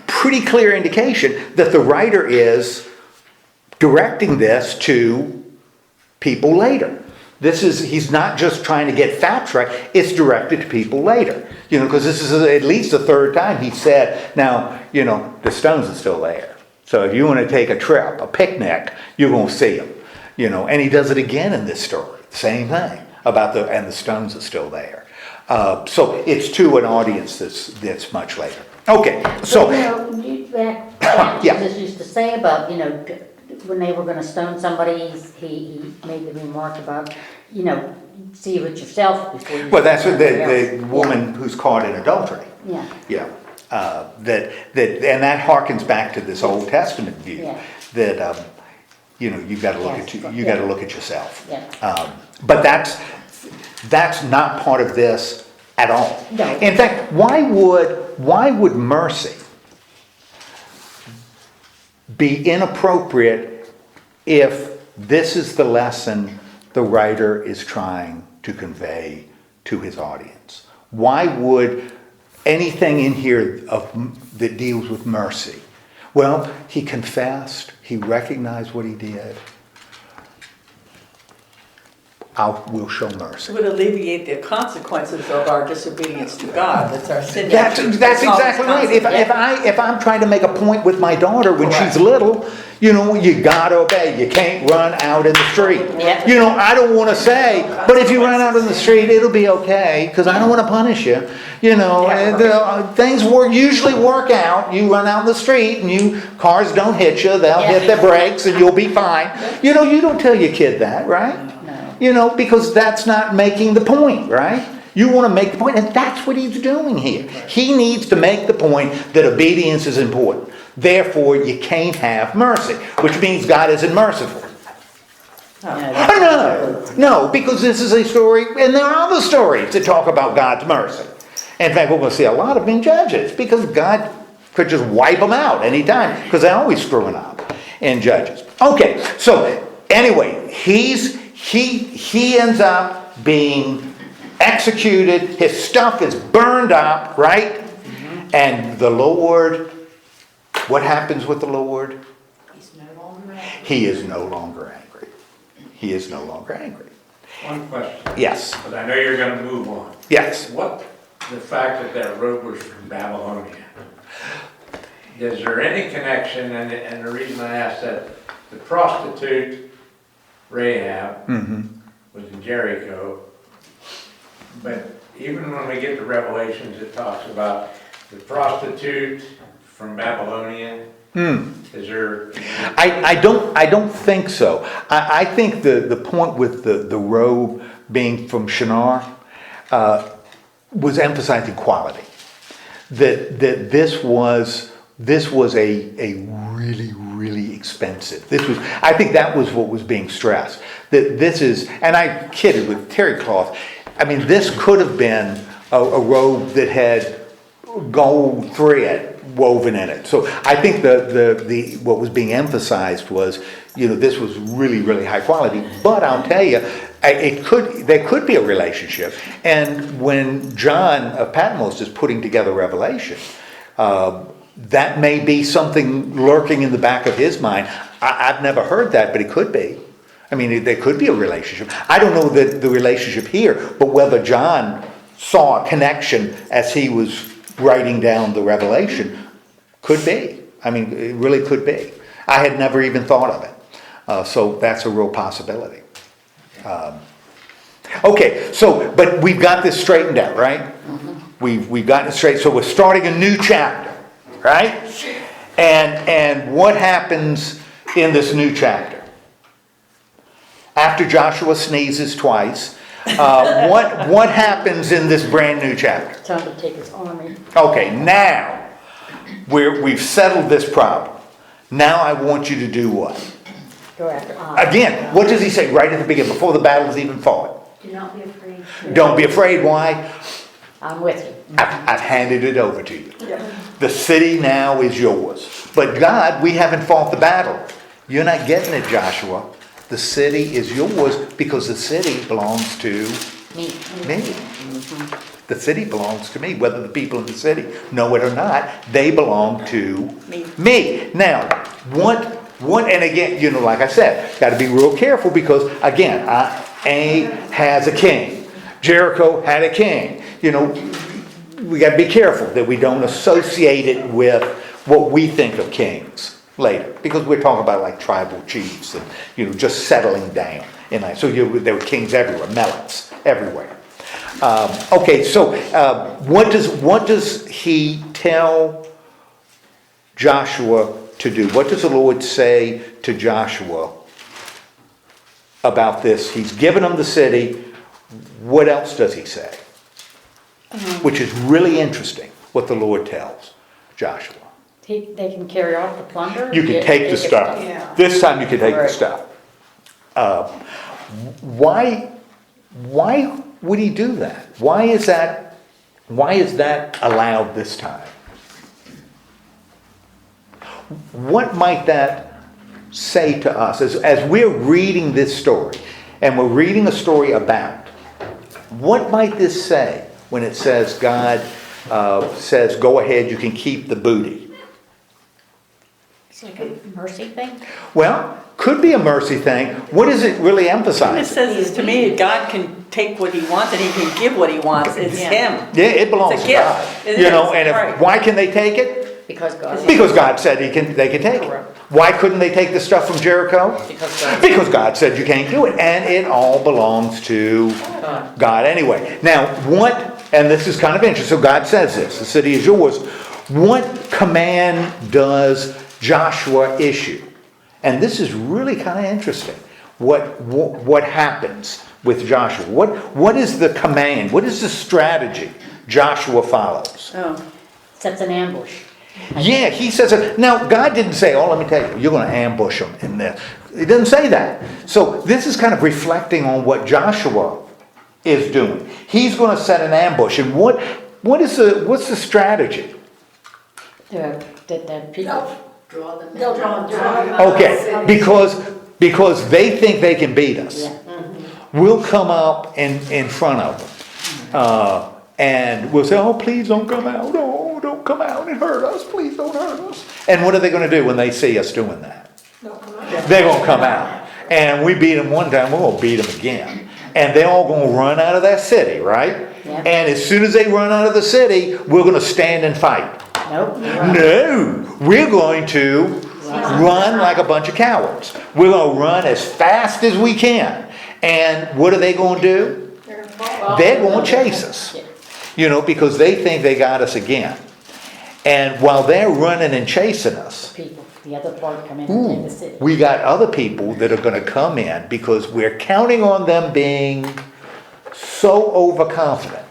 pretty clear indication that the writer is directing this to people later. He's not just trying to get facts right, it's directed to people later. Because this is at least the third time he said, now, the stones are still there. So if you want to take a trip, a picnic, you're going to see them. And he does it again in this story. Same thing and the stones are still there. So it's to an audience that's much later. Okay, so. Back Yeah. Jesus used to say about, when they were gonna stone somebody, he made the remark about, see it yourself before you. Well, that's what somebody the else. woman who's caught in adultery. Yeah, Yeah, and that harkens back to this Old Testament view, Yeah. that, you've gotta look at, Yes. you gotta look at yourself. yeah. But that's not part of this at all. No. In fact, why would mercy be inappropriate if this is the lesson the writer is trying to convey to his audience? Why would anything in here that deals with mercy? Well, he confessed, he recognized what he did. We'll show mercy. It would alleviate the consequences of our disobedience to God. That's our sin. That's exactly right. If I'm trying to make a point with my daughter when she's little, you gotta obey. You can't run out in the street. Yeah. I don't want to say, but if you run out in the street, it'll be okay because I don't want to punish you. Things usually work out. You run out in the street and cars don't hit you. They'll hit their brakes and you'll be fine. You don't tell your kid that, right? Because that's not making the point, right? You want to make the point, and that's what he's doing here. He needs to make the point that obedience is important. Therefore, you can't have mercy, which means God isn't merciful. No, because this is a story, and there are other stories that talk about God's mercy. In fact, we're going to see a lot of them in Judges, because God could just wipe them out anytime, because they're always screwing up in Judges. Okay, so anyway, he ends up being executed. His stuff is burned up, right? Mm-hmm. And the Lord, what happens with the Lord? He's no longer angry. He is no longer angry. He is no longer angry. One question, Yes, but I know you're gonna move on. yes. The fact that road was from Babylonia, is there any connection, and the reason I ask that, the prostitute Rahab was in Jericho, but even when we get to Revelations, it talks about the prostitute from Babylonia. Is there? I don't think so. I think the point with the robe being from Shinar was emphasizing quality. That this was a really expensive. I think that was what was being stressed. That this is, and I kidded with terry cloth. I mean, this could have been a robe that had gold thread woven in it. So I think the what was being emphasized was, this was really high quality. But I'll tell you, there could be a relationship. And when John of Patmos is putting together Revelation, that may be something lurking in the back of his mind. I've never heard that, but it could be. I mean, there could be a relationship. I don't know the relationship here, but whether John saw a connection as he was writing down the Revelation, could be. I mean, it really could be. I had never even thought of it. So that's a real possibility. Okay, but we've got this straightened out, right? Mm-hmm. We've gotten it straight. So we're starting a new chapter, right? And what happens in this new chapter? After Joshua sneezes twice, what happens in this brand new chapter? Tell him to take his army. Okay, now we've settled this problem. Now I want you to do what? Go after Ai. Again, what does he say right at the beginning, before the battle's even fought? Do not be afraid. Don't be afraid. Why? I'm with you. I've handed it over to you. Yeah. The city now is yours. But God, we haven't fought the battle. You're not getting it, Joshua. The city is yours because the city belongs to Me. me. The city belongs to me. Whether the people in the city know it or not, they belong to me. Now, and again, like I said, got to be real careful because, again, A has a king. Jericho had a king. We got to be careful that we don't associate it with what we think of kings later, because we're talking about like tribal chiefs and just settling down. So there were kings everywhere, melons everywhere. Okay, so what does he tell Joshua to do? What does the Lord say to Joshua about this? He's given them the city. What else does he say? Which is really interesting, what the Lord tells Joshua. They can carry off the plunder? You can take the stuff. Yeah. This time you can take the Right. stuff. Why would he do that? Why is that allowed this time? What might that say to us as we're reading this story, and we're reading a story about, what might this say when it says God says, go ahead, you can keep the booty? It's like a mercy thing? Well, could be a mercy thing. What does it really It emphasize? says is to me, God can take what he wants and he can give what he wants. It's him. Yeah, it belongs It's a to gift. God. It You is, know, and right. why can they take it? Because God. Because God said they can take it. Correct. Why couldn't they take the stuff from Jericho? Because God said you can't do it. And it all belongs to God anyway. Now, and this is kind of interesting, so God says this, the city is yours. What command does Joshua issue? And this is really kind of interesting. What happens with Joshua? What is the command? What is the strategy Joshua follows? Oh. Sets an ambush. Yeah, he says it. Now, God didn't say, oh, let me tell you, you're going to ambush them in this. He didn't say that. So this is kind of reflecting on what Joshua is doing. He's going to set an ambush. And what's the strategy? That people. Draw them in. They'll draw them. Okay, because they think they can beat us. Yeah. We'll come up in front of them. And we'll say, oh, please don't come out. Oh, don't come out and hurt us. Please don't hurt us. And what are they going to do when they see us doing that? They're going to come out. And we beat them one time, we're going to beat them again. And they're all going to run out of that city, right? Yeah. And as soon as they run out of the city, we're going to stand and fight. Nope. No, we're going to run like a bunch of cowards. We're going to run as fast as we can. And what are they going to do? They're going to chase us. You know, because they think they got us again. And while they're running and chasing us, People, the other part come in and take the city. we got other people that are going to come in because we're counting on them being so overconfident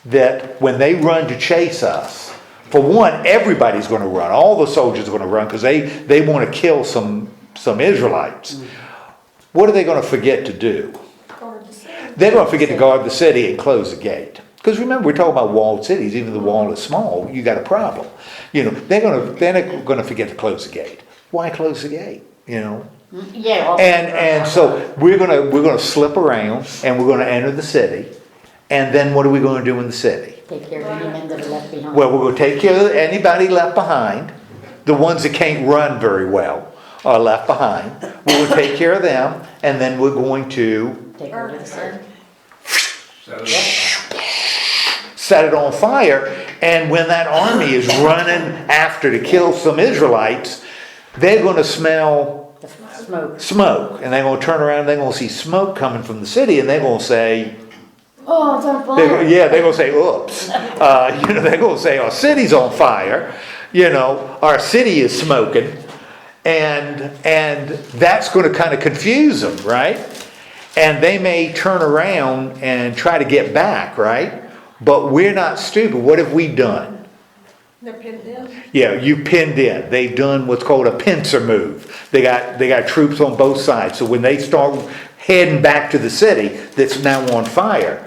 that when they run to chase us, for one, everybody's going to run. All the soldiers are going to run because they want to kill some Israelites. What are they going to forget to do? They're going to forget to guard the city and close the gate. Because remember, we're talking about walled cities. Even if the wall is small, you got a problem. You know, they're going to forget to close the gate. Why close the gate? You know. Yeah. And so we're going to slip around and we're going to enter the city. And then what are we going to do in the city? Take care of any men that are left behind. Well, we're going to take care of anybody left behind. The ones that can't run very well are left behind. We're going to take care of them, and then we're going to Take over the city. set it on fire. And when that army is running after to kill some Israelites, they're going to smell The smoke. smoke. And they're going to turn around and they're going to see smoke coming from the city, and they're going to say, Oh, it's on fire. they're going to say, oops. They're going to say, our city's on fire. Our city is smoking. And that's going to kind of confuse them, right? And they may turn around and try to get back, right? But we're not stupid. What have we done? They're pinned in. Yeah, you pinned in. They've done what's called a pincer move. They got troops on both sides. So when they start heading back to the city that's now on fire,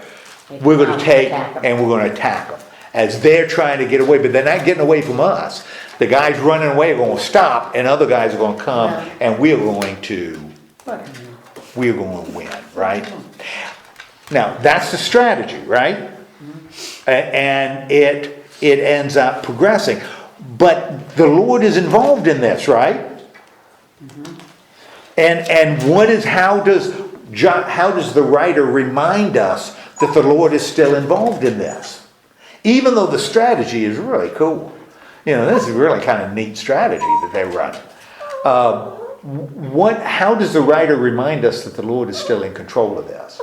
we're going to take and we're going to attack them as they're trying to get away. But they're not getting away from us. The guys running away are going to stop, and other guys are going to come, and we're going to win, right? Now, that's the strategy, right? And it ends up progressing. But the Lord is involved in this, right? And how does the writer remind us that the Lord is still involved in this? Even though the strategy is really cool. This is really kind of neat strategy that they're running. How does the writer remind us that the Lord is still in control of this?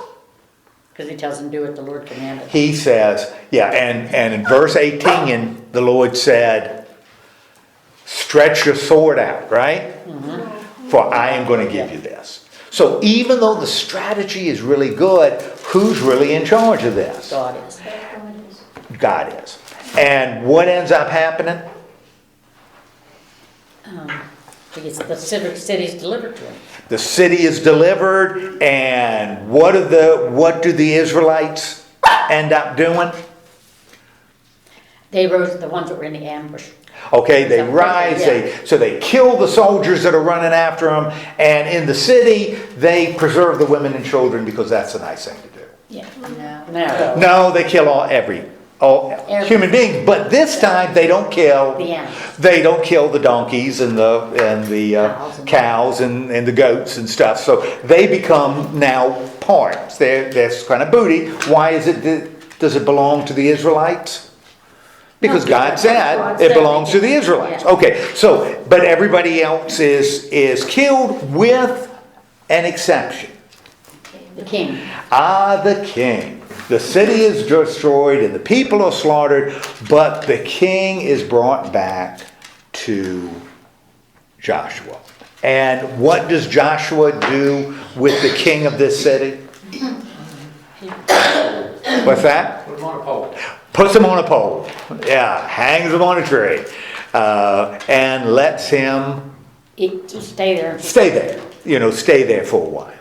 Because he tells them do what the Lord commanded. He says, and in verse 18, the Lord said, stretch your sword out, right? For I am going to give you this. So even though the strategy is really good, who's really in charge of this? God is. God is. And what ends up happening? Because the city's delivered to him. The city is delivered, and what do the Israelites end up doing? They rose, the ones that were in the ambush. Okay, they rise, they kill the soldiers that are running after them, and in the city, they preserve the women and children because that's a nice thing to do. Yeah. No. No, they kill all human beings, but this time they don't kill. The animals. They don't kill the donkeys and the cows and the goats and stuff. So they become now parts. They're kind of booty. Why is it? Does it belong to the Israelites? Because God said it belongs to the Israelites. Yeah. Okay. So, but everybody else is killed with an exception. The king. The king. The city is destroyed and the people are slaughtered, but the king is brought back to Joshua. And what does Joshua do with the king of this city? What's that? Put them on a pole. Puts him on a pole. Yeah, hangs him on a tree. And lets him Stay there. stay there. Stay there for a while.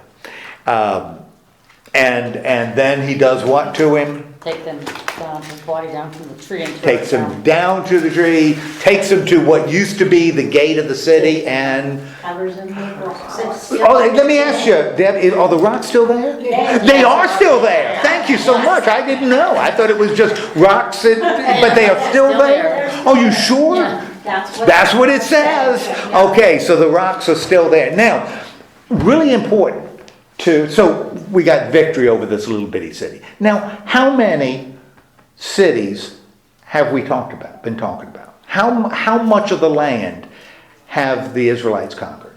And then he does what to him? Take them down, his body down from the tree and throw Takes it him down to the tree, takes him to what used to be the gate of the city, and... Covers him with rocks. Oh, let me ask you, Deb, are the rocks still there? They are still there. Thank you so much. I didn't know. I thought it was just rocks, but they are still there? Oh, you sure? Yeah. That's what it says. Okay, so the rocks are still there. Now, really important. So we got victory over this little bitty city. Now, how many cities have we been talking about? How much of the land have the Israelites conquered?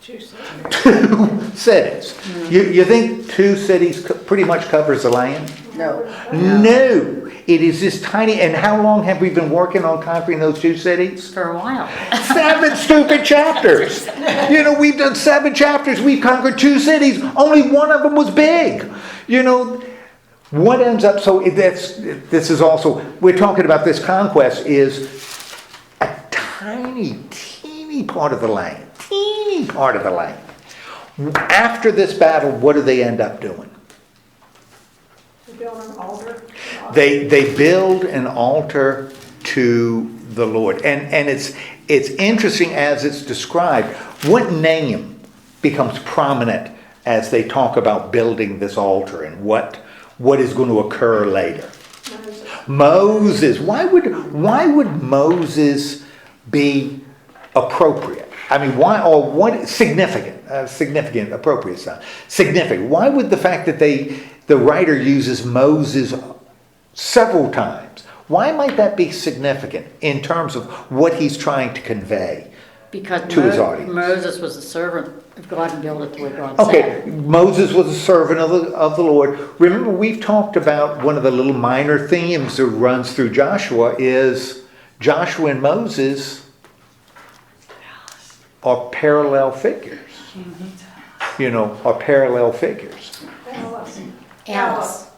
2 cities. 2 cities. You think 2 cities pretty much covers the land? No. No. It is this tiny, and how long have we been working on conquering those 2 cities? For a while. 7 stupid chapters. We've done 7 chapters. We've conquered 2 cities. Only one of them was big. What ends up, so this is also, we're talking about this conquest is a teeny part of the land. Teeny part of the land. After this battle, what do they end up doing? Build an altar. They build an altar to the Lord. And it's interesting as it's described. What name becomes prominent as they talk about building this altar and what is going to occur later? Moses. Why would Moses be appropriate? I mean, why, or what significant, appropriate sound. Significant. Why would the fact that the writer uses Moses several times, why might that be significant in terms of what he's trying to convey to his audience? Moses was a servant of God and built it the way God Okay, said. Moses was a servant of the Lord. Remember, we've talked about one of the little minor themes that runs through Joshua is Joshua and Moses are parallel figures. Are parallel figures. Alice.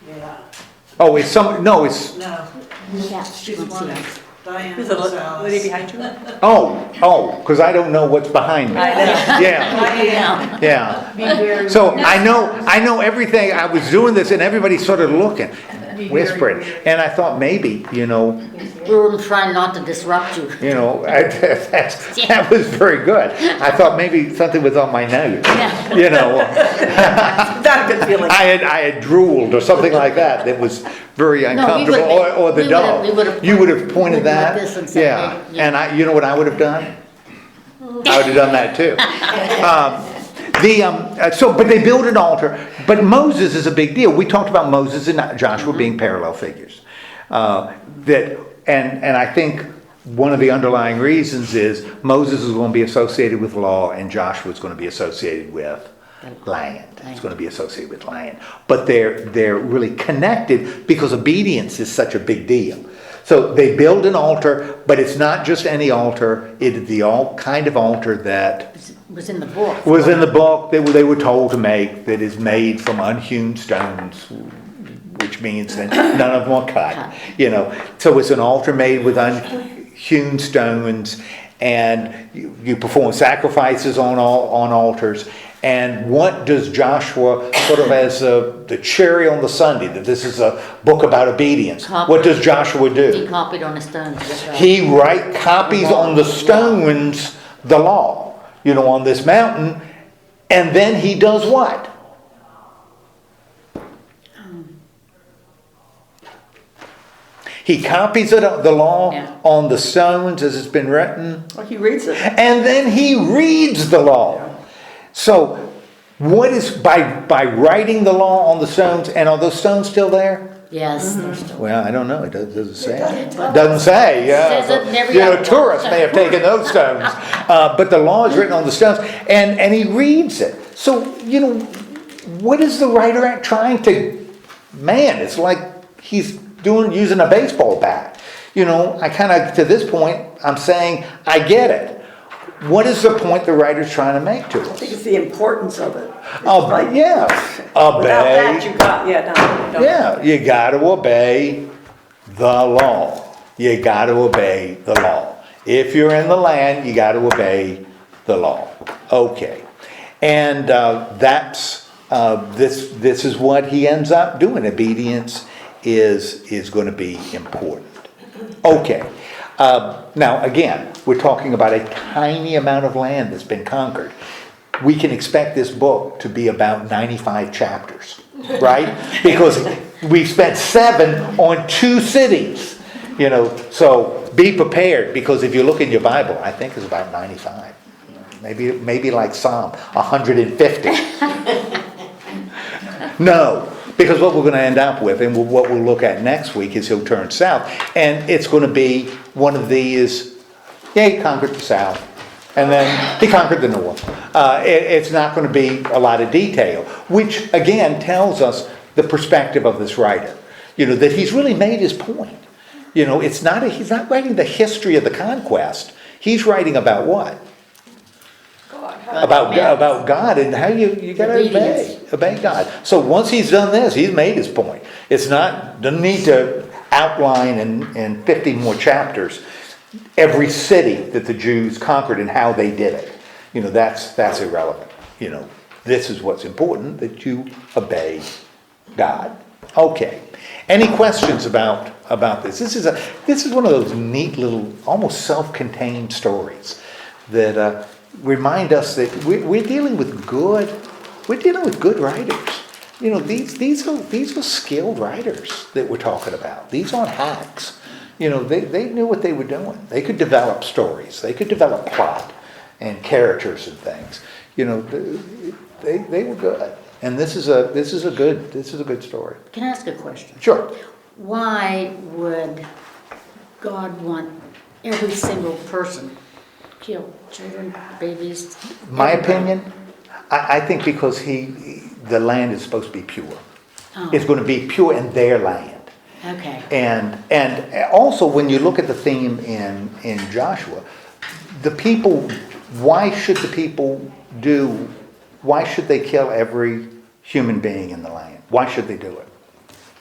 Yeah. Oh, it's some, no, it's, No, Yeah, she's let's one see. of Diane Is the and lady Alice. behind you? oh, because I don't know what's behind me. I know. Yeah, yeah. Be very. So I know everything. I was doing this and everybody started looking, whispering. And I thought maybe, We were trying not to disrupt you. that was very good. I thought maybe something was on my nose, Yeah. Not a good feeling. I had drooled or something like that. That was very uncomfortable. Or the dog. You would have pointed that. Like this and said, Yeah. hey, yeah. And you know what I would have done? I would have done that too. But they build an altar. But Moses is a big deal. We talked about Moses and Joshua being parallel figures. And I think one of the underlying reasons is Moses is going to be associated with law and Joshua is going to be associated with land. It's going to be associated with land. But they're really connected because obedience is such a big deal. So they build an altar, but it's not just any altar. It is the kind of altar that Was in the book. was in the book that they were told to make, that is made from unhewn stones, which means that none of them are cut. So it's an altar made with unhewn stones, and you perform sacrifices on altars. And what does Joshua, sort of as the cherry on the sundae, that this is a book about obedience, what does Joshua do? He copied on the stones. He copies on the stones the law, on this mountain, and then he does what? He copies the law on the stones as it's been written. Well, he reads it. And then he reads the law. So, what is, by writing the law on the stones, and are those stones still there? Yes, they're still. Well, I don't know. It doesn't say. It doesn't say. Says it in every other Tourists may have taken those stones, but the law is written on the stones, and he reads it. So, what is the writer trying to? Man, it's like he's using a baseball bat. I kind of, to this point, I'm saying I get it. What is the point the writer's trying to make to I think us? it's the importance of it. Without that, you got, you got to obey the law. You got to obey the law. If you're in the land, you got to obey the law. Okay, and that's this is what he ends up doing. Obedience is going to be important. Okay. Now, again, we're talking about a tiny amount of land that's been conquered. We can expect this book to be about 95 chapters, right? Because we spent 7 on 2 cities, So be prepared, because if you look in your Bible, I think it's about 95. Maybe like Psalm 150. No. Because what we're going to end up with, and what we'll look at next week, is he'll turn south. And it's going to be one of these, he conquered the south. And then he conquered the north. It's not going to be a lot of detail. Which, again, tells us the perspective of this writer. That he's really made his point. He's not writing the history of the conquest. He's writing about what? About God and how you got to obey God. So once he's done this, he's made his point. Doesn't need to outline in 50 more chapters every city that the Jews conquered and how they did it. That's irrelevant. This is what's important, that you obey God. Okay. Any questions about this? This is one of those neat little, almost self-contained stories that remind us that we're dealing with good writers. These are skilled writers that we're talking about. These aren't hacks. They knew what they were doing. They could develop stories. They could develop plot and characters and things. They were good. And this is a good story. Can I ask a question? Sure. Why would God want every single person killed? Children, babies? My everybody? opinion, I think because the land is supposed to be pure. Oh. It's going to be pure in their land. Okay. And also when you look at the theme in Joshua, the people, why should they kill every human being in the land? Why should they do it?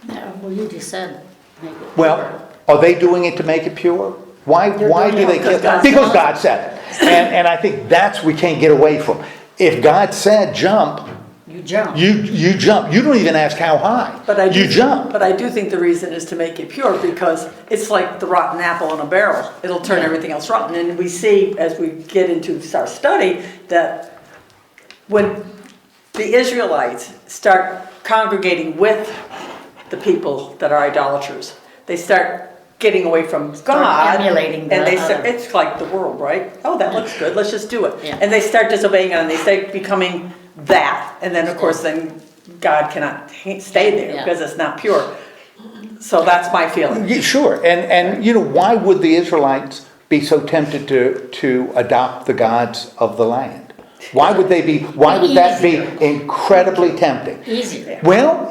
No, well, you just said make it Well, are they doing it to make it pure? Why do they kill? Because God said it. And I think we can't get away from. If God said jump, you jump. You jump. You don't even ask how high. You jump. But I do think the reason is to make it pure, because it's like the rotten apple in a barrel. It'll turn everything else rotten. And we see, as we get into our study, that when the Israelites start congregating with the people that are idolaters, they start getting away from God, emulating and it's like the world, right? Oh, that looks good, let's just do it. Yeah. And they start disobeying God, and they start becoming that, and then of course then God cannot stay there because it's not pure. So that's my feeling. Yeah, sure. And why would the Israelites be so tempted to adopt the gods of the land? Why would that be incredibly tempting? Easy. Well,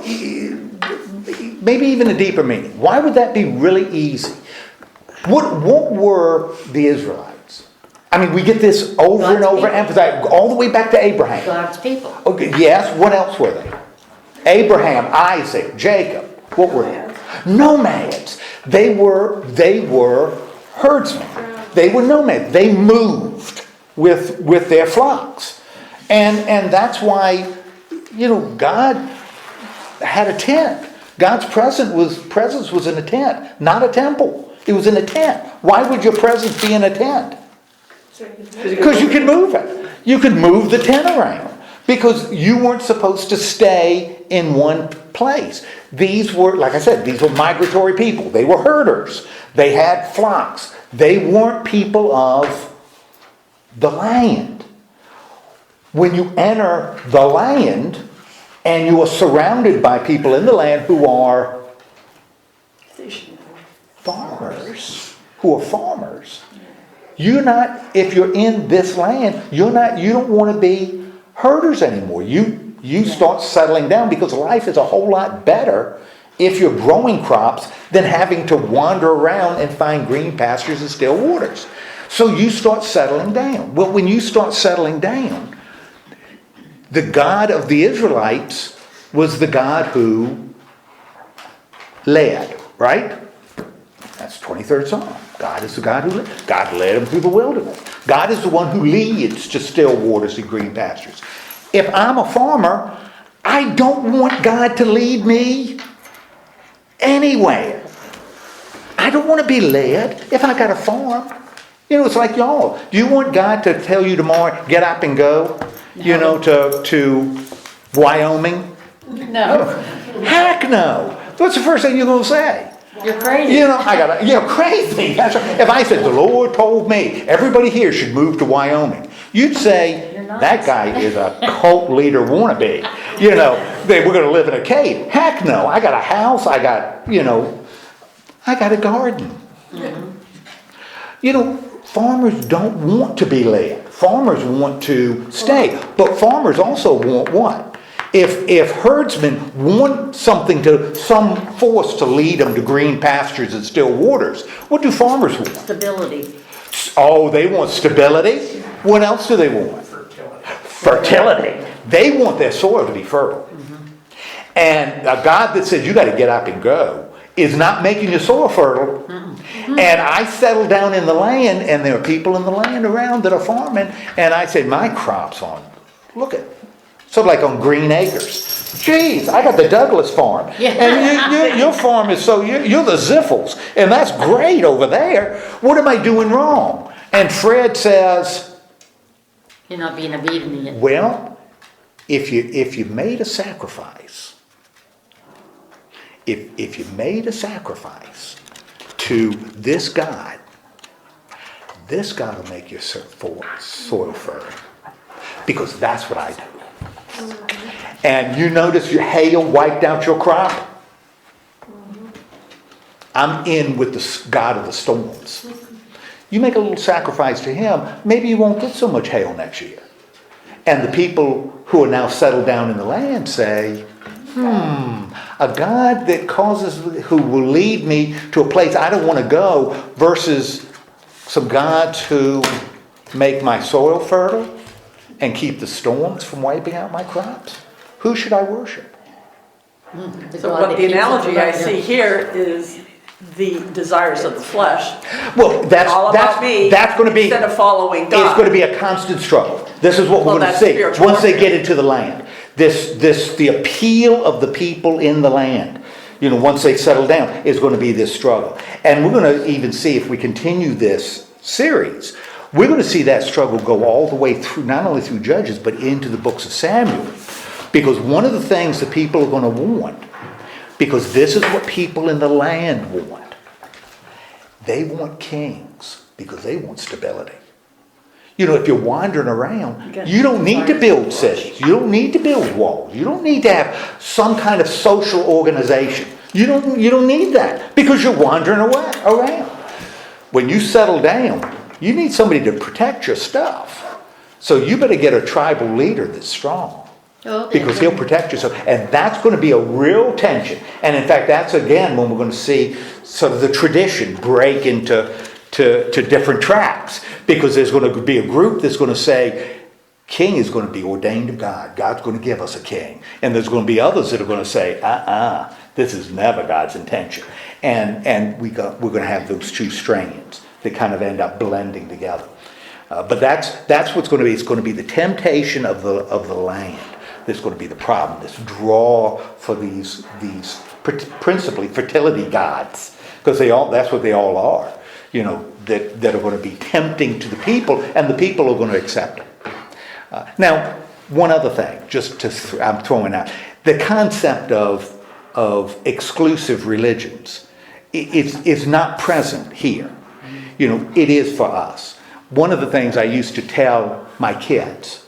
maybe even a deeper meaning. Why would that be really easy? What were the Israelites? I mean, we get this over and God's over people. emphasized, all the way back to Abraham. God's people. Okay, yes, what else were they? Abraham, Isaac, Jacob. What were they? Nomads. They were herdsmen. They were nomads. They moved with their flocks. And that's why, God had a tent. God's presence was in a tent, not a temple. It was in a tent. Why would your presence be in a tent? Because you can move it. You could move the tent around. Because you weren't supposed to stay in one place. These were, like I said, these were migratory people. They were herders. They had flocks. They weren't people of the land. When you enter the land and you are surrounded by people in the land who are farmers, if you're in this land, you don't want to be herders anymore. You start settling down because life is a whole lot better if you're growing crops than having to wander around and find green pastures and still waters. So you start settling down. Well, when you start settling down, the God of the Israelites was the God who led, right? That's 23rd Psalm. God is the God who led. God led them through the wilderness. God is the one who leads to still waters and green pastures. If I'm a farmer, I don't want God to lead me anywhere. I don't want to be led if I got a farm. It's like y'all. Do you want God to tell you tomorrow, get up and go, to Wyoming? No. Heck no. What's the first thing you're going to say? You're crazy. Crazy. That's right. If I said, the Lord told me everybody here should move to Wyoming, you'd say, that guy is a cult leader wannabe. We're going to live in a cave. Heck no. I got a house. I got a garden. Mm-hmm. Farmers don't want to be led. Farmers want to stay. But farmers also want what? If herdsmen want some force to lead them to green pastures and still waters, what do farmers want? Stability. Oh, they want stability? What else do they want? Fertility. They want their soil to be fertile. Mm-hmm. And a God that says you got to get up and go is not making your soil fertile. Mm-hmm. And I settle down in the land, and there are people in the land around that are farming, and I say, my crop's look at, sort of like on Green Acres. Jeez, I got the Douglas farm. Yeah. And your farm is you're the Ziffels, and that's great over there. What am I doing wrong? And Fred says, you're not being obedient. Well, if you made a sacrifice, if you made a sacrifice to this God will make your soil fertile. Because that's what I do. And you notice your hail wiped out your crop? I'm in with the God of the storms. You make a little sacrifice to him, maybe you won't get so much hail next year. And the people who are now settled down in the land say, a God who will lead me to a place I don't want to go versus some gods who make my soil fertile and keep the storms from wiping out my crops. Who should I worship? So what the analogy I see here is the desires of the flesh. Well, that's going to be instead of following God. It's going to be a constant struggle. This is what we're going to see once they get into the land. The appeal of the people in the land, once they settle down, is going to be this struggle. And we're going to even see, if we continue this series, we're going to see that struggle go all the way through, not only through Judges, but into the books of Samuel. Because one of the things that people are going to want, because this is what people in the land want. They want kings because they want stability. If you're wandering around, you don't need to build cities. You don't need to build walls. You don't need to have some kind of social organization. You don't need that because you're wandering around. When you settle down, you need somebody to protect your stuff. So you better get a tribal leader that's strong. Oh, Because he'll protect you. And that's going to be a real tension. And in fact, that's again when we're going to see sort of the tradition break into different tracks. Because there's going to be a group that's going to say, king is going to be ordained of God. God's going to give us a king. And there's going to be others that are going to say, this is never God's intention. And we're going to have those two strands that kind of end up blending together. But that's what's going to be. It's going to be the temptation of the land. That's going to be the problem. This draw for these principally fertility gods, because that's what they all are. That are going to be tempting to the people, and the people are going to accept them. Now, one other thing, I'm throwing out the concept of exclusive religions. It's not present here. It is for us. One of the things I used to tell my kids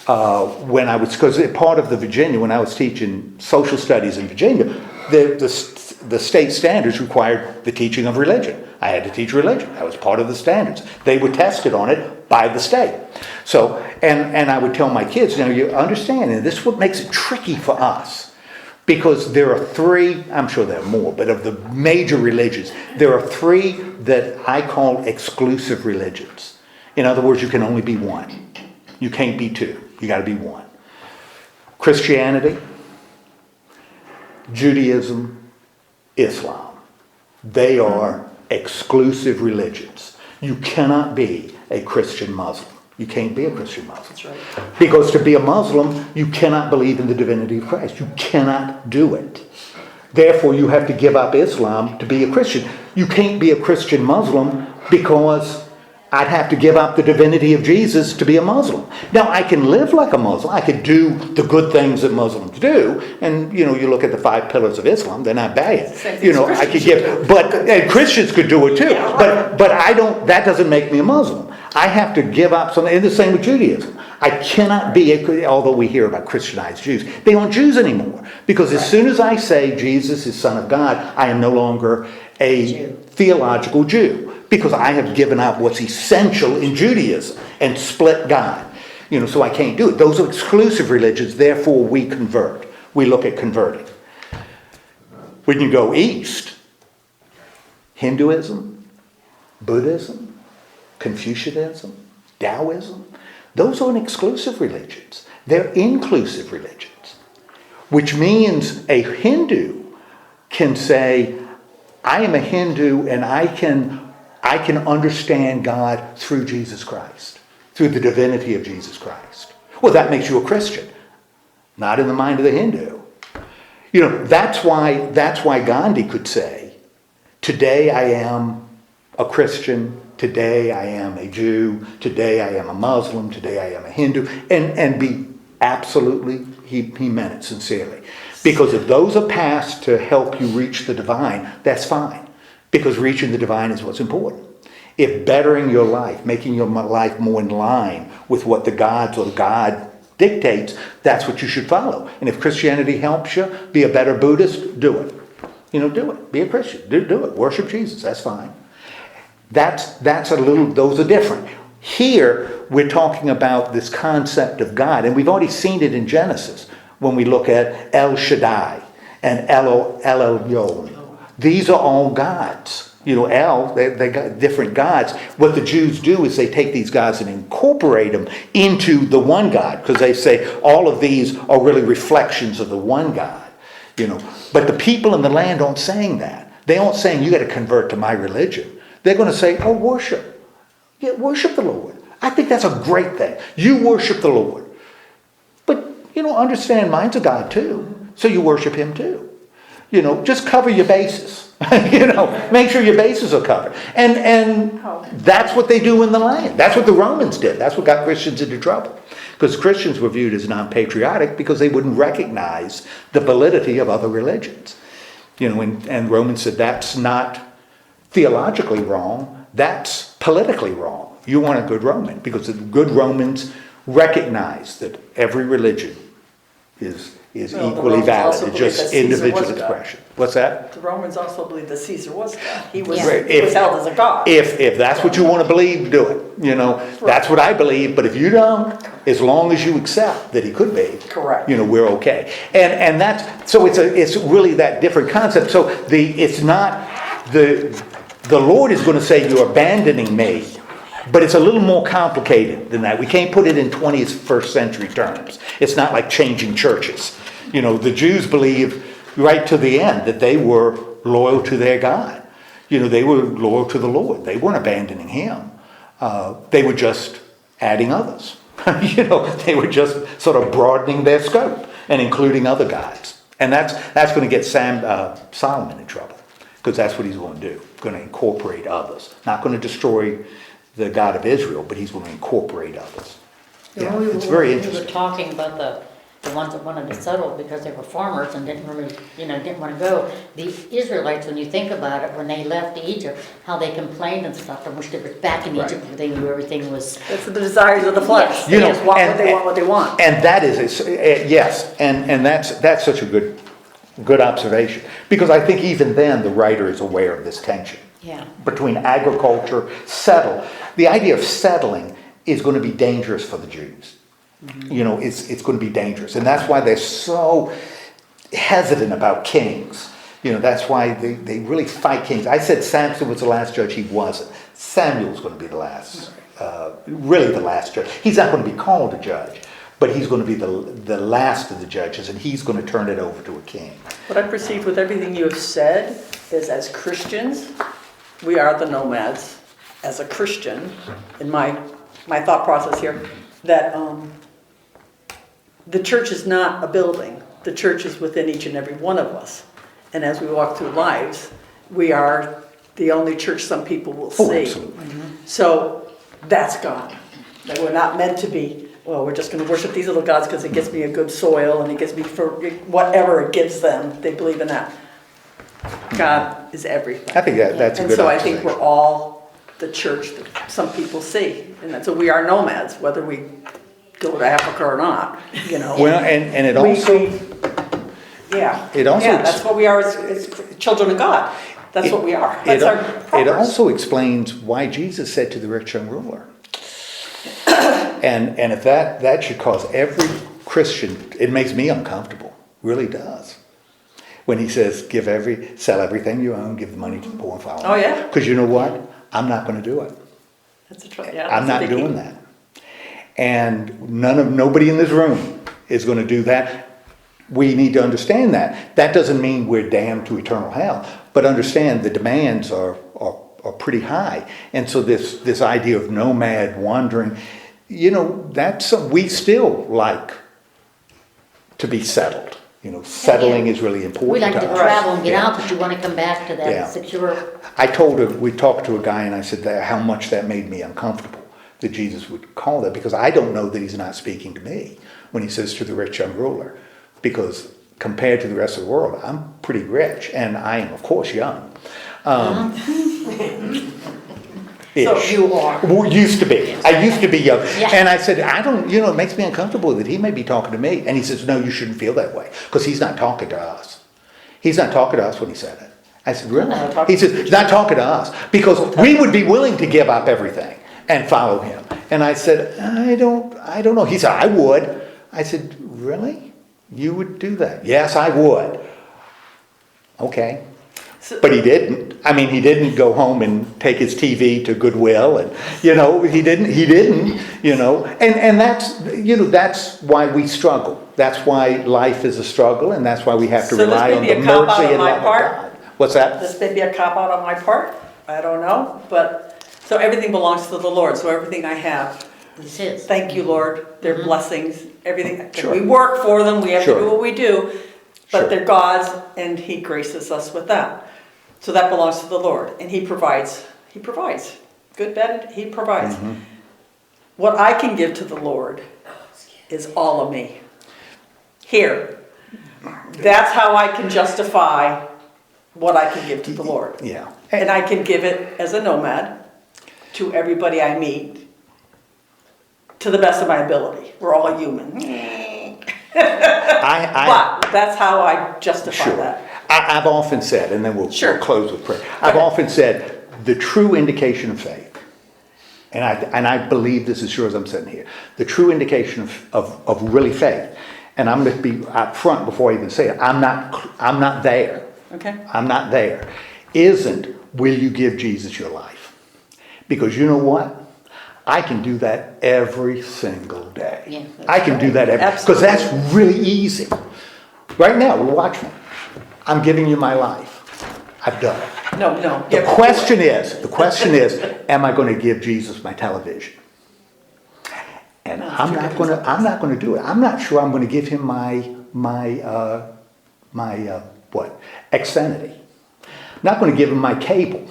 because part of when I was teaching social studies in Virginia, the state standards required the teaching of religion. I had to teach religion. That was part of the standards. They were tested on it by the state. So, and I would tell my kids, you understand, and this is what makes it tricky for us. Because there are three, I'm sure there are more, but of the major religions, there are three that I call exclusive religions. In other words, you can only be one. You can't be two. You got to be one. Christianity, Judaism, Islam. They are exclusive religions. You cannot be a Christian Muslim. You can't be a Christian Muslim. That's right. Because to be a Muslim, you cannot believe in the divinity of Christ. You cannot do it. Therefore, you have to give up Islam to be a Christian. You can't be a Christian Muslim because I'd have to give up the divinity of Jesus to be a Muslim. Now, I can live like a Muslim. I could do the good things that Muslims do. And, you look at the 5 pillars of Islam, they're not bad. I could give, and Christians could do it too. Yeah, right. But I don't, that doesn't make me a Muslim. I have to give up something. And the same with Judaism. I cannot be, although we hear about Christianized Jews, they aren't Jews anymore. Because as soon as I say Jesus is Son of God, I am no longer a theological Jew. Because I have given up what's essential in Judaism and split God. So I can't do it. Those are exclusive religions, therefore we convert. We look at converting. When you go east, Hinduism, Buddhism, Confucianism, Taoism, those aren't exclusive religions. They're inclusive religions. Which means a Hindu can say, I am a Hindu and I can understand God through Jesus Christ, through the divinity of Jesus Christ. Well, that makes you a Christian. Not in the mind of the Hindu. That's why Gandhi could say, today I am a Christian, today I am a Jew, today I am a Muslim, today I am a Hindu, and be absolutely, he meant it sincerely. Because if those are passed to help you reach the divine, that's fine. Because reaching the divine is what's important. If bettering your life, making your life more in line with what the gods or God dictates, that's what you should follow. And if Christianity helps you be a better Buddhist, do it. Do it. Be a Christian. Do it. Worship Jesus. That's fine. Those are different. Here, we're talking about this concept of God, and we've already seen it in Genesis when we look at El Shaddai and El Elyon. These are all gods. They got different gods. What the Jews do is they take these gods and incorporate them into the one God, because they say all of these are really reflections of the one God. But the people in the land aren't saying that. They aren't saying you got to convert to my religion. They're going to say, oh, worship. Yeah, worship the Lord. I think that's a great thing. You worship the Lord. But, understand mine's a God too. So you worship him too. Just cover your bases. Make sure your bases are covered. And that's what they do in the land. That's what the Romans did. That's what got Christians into trouble. Because Christians were viewed as non-patriotic because they wouldn't recognize the validity of other religions. And Romans said that's not theologically wrong, that's politically wrong. You want a good Roman because the good Romans recognize that every religion is Well, the equally Romans also valid, it's believed just that Caesar individual was God. expression. What's that? The Romans also believed that Caesar was God. He was, Yeah. he was held as a god. If that's what you want to believe, do it, you know, that's what I believe, but if you don't, as long as you accept that he could be. Correct. You know, we're okay. And that's, so it's really that different concept, so it's not, the Lord is going to say, you're abandoning me, but it's a little more complicated than that. We can't put it in 21st century terms. It's not like changing churches. You know, the Jews believed right to the end that they were loyal to their God. You know, they were loyal to the Lord. They weren't abandoning him. They were just adding others. You know, they were just sort of broadening their scope and including other gods. And that's going to get Solomon in trouble, because that's what he's going to do. Going to incorporate others. Not going to destroy the God of Israel, but he's going to incorporate others. Yeah, it's very We interesting. were talking about the ones that wanted to settle because they were farmers and didn't really, didn't want to go. The Israelites, when you think about it, when they left Egypt, how they complained and stuff, and wished they were back in Egypt where they knew everything was. It's the desires of the flesh. Yes. They just want what they want. And that is, yes, and that's such a good observation. Because I think even then the writer is aware of this tension. Yeah. Between agriculture, settle. The idea of settling is going to be dangerous for the Jews. Mm-hmm. You know, it's going to be dangerous. And that's why they're so hesitant about kings. You know, that's why they really fight kings. I said Samson was the last judge. He wasn't. Samuel's going to be the last, really the last judge. He's not going to be called a judge, but he's going to be the last of the judges, and he's going to turn it over to a king. What I perceive with everything you have said is, as Christians, we are the nomads. As a Christian, in my thought process here, that the church is not a building. The church is within each and every one of us. And as we walk through lives, we are the only church some people will see. Oh, absolutely. So that's God. That we're not meant to be, well, we're just going to worship these little gods because it gives me a good soil and it gives me for whatever it gives them. They believe in that. God is everything. I think that's a And good so I observation. think we're all the church that some people see. And so we are nomads, whether we go to Africa or not, you know. Well, and it also... It also Yeah, that's what we are as children of God. That's what we are. That's our purpose. It also explains why Jesus said to the rich young ruler. And if that should cause every Christian, it makes me uncomfortable, really does. When he says, sell everything you own, give the money to the poor and follow me. Oh, yeah? Because you know what? I'm not going to do it. That's a tr- yeah, I'm that's not a biggie. doing that. And nobody in this room is going to do that. We need to understand that. That doesn't mean we're damned to eternal hell, but understand the demands are pretty high. And so this idea of nomad wandering, we still like to be settled. Settling is really important. We like to us. travel and get Yeah. out, but you want to come back to that Yeah. secure. We talked to a guy and I said how much that made me uncomfortable, that Jesus would call that, because I don't know that he's not speaking to me when he says to the rich young ruler, because compared to the rest of the world, I'm pretty rich and I am, of course, young. So you are. Well, used to be. I used to be young. Yeah. And I said, it makes me uncomfortable that he may be talking to me. And he says, no, you shouldn't feel that way, because he's not talking to us. He's not talking to us when he said it. I said, really? He says, he's not talking to us, because we would be willing to give up everything and follow him. And I said, I don't know. He said, I would. I said, really? You would do that? Yes, I would. Okay. But he didn't. I mean, he didn't go home and take his TV to Goodwill, and he didn't. And that's why we struggle. That's why life is a struggle, and that's why we have to So this rely may on be the a cop-out mercy on and my love of part. God. What's that? This may be a cop-out on my part. I don't know. But so everything belongs to the Lord. So everything I have, It's his. thank you, Lord. They're blessings. Everything. Sure. We work for them. We have Sure. to do what we do. But Sure. they're God's, and He graces us with that. So that belongs to the Lord. And He provides. He provides. Good, bad, He provides. Mm-hmm. What I can give to the Lord is all of me. Here. That's how I can justify what I can give to the Lord. Yeah. And I can give it as a nomad to everybody I meet to the best of my ability. We're all human. But that's how I justify Sure. that. I've often said, and then we'll Sure. close with prayer. I've often said the true indication of faith, and I believe this as sure as I'm sitting here, the true indication of really faith, and I'm going to be up front before I even say it, I'm not there. Okay. I'm not there. Isn't, will you give Jesus your life? Because you know what? I can do that every single day. Yeah, I can do that because Absolutely. that's really easy. Right now, watch me. I'm giving you my life. I've done it. No. The question is, am I going to give Jesus my television? And I'm not going to do it. I'm not sure I'm going to give him my Xfinity. I'm not going to give him my cable,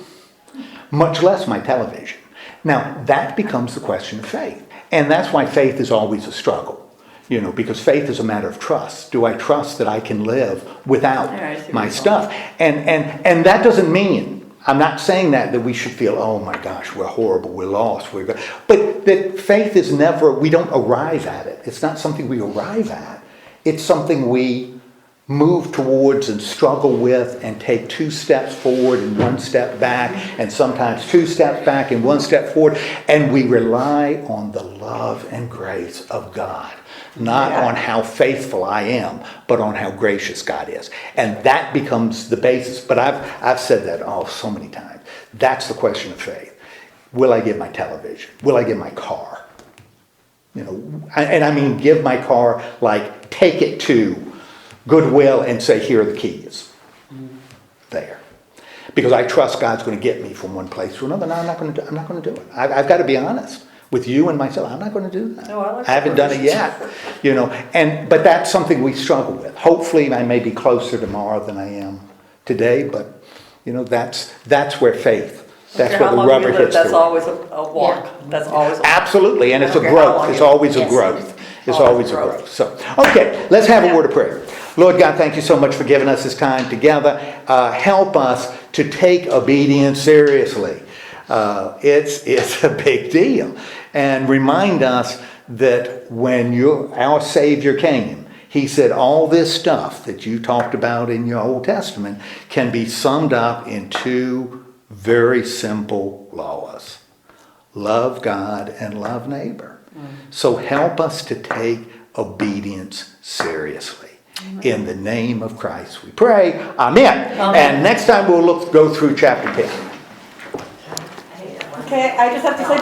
much less my television. Now, that becomes the question of faith. And that's why faith is always a struggle, because faith is a matter of trust. Do I trust that I can live without my stuff? And that doesn't mean, I'm not saying that we should feel, oh my gosh, we're horrible, we're lost. But that faith is never, we don't arrive at it. It's not something we arrive at. It's something we move towards and struggle with and take 2 steps forward and 1 step back, and sometimes 2 steps back and 1 step forward, and we rely on the love and grace of God, not on how faithful I am, but on how gracious God is. And that becomes the basis. But I've said that so many times. That's the question of faith. Will I give my television? Will I give my car? And I mean give my car, like take it to Goodwill and say, here are the keys. There. Because I trust God's going to get me from one place to another. No, I'm not going to do it. I've got to be honest with you and myself. I'm not going to do that. No, I like I haven't done it yet. But that's something we struggle with. Hopefully I may be closer tomorrow than I am today, but that's where faith, that's where the rubber hits the road. That's always a walk. Yeah. That's always a walk. Absolutely, and it's a Okay, how growth. long It's you- always a Yes. growth. It's Always always a growth. growth. So, okay, let's have a word of prayer. Lord God, thank you so much for giving us this time together. Help us to take obedience seriously. It's a big deal. And remind us that when our Savior came, he said all this stuff that you talked about in your Old Testament can be summed up in 2 very simple laws. Love God and love neighbor. So help us to take obedience seriously. In the name of Christ we pray. Amen. And next time we'll go through chapter 10. Okay, I just have to say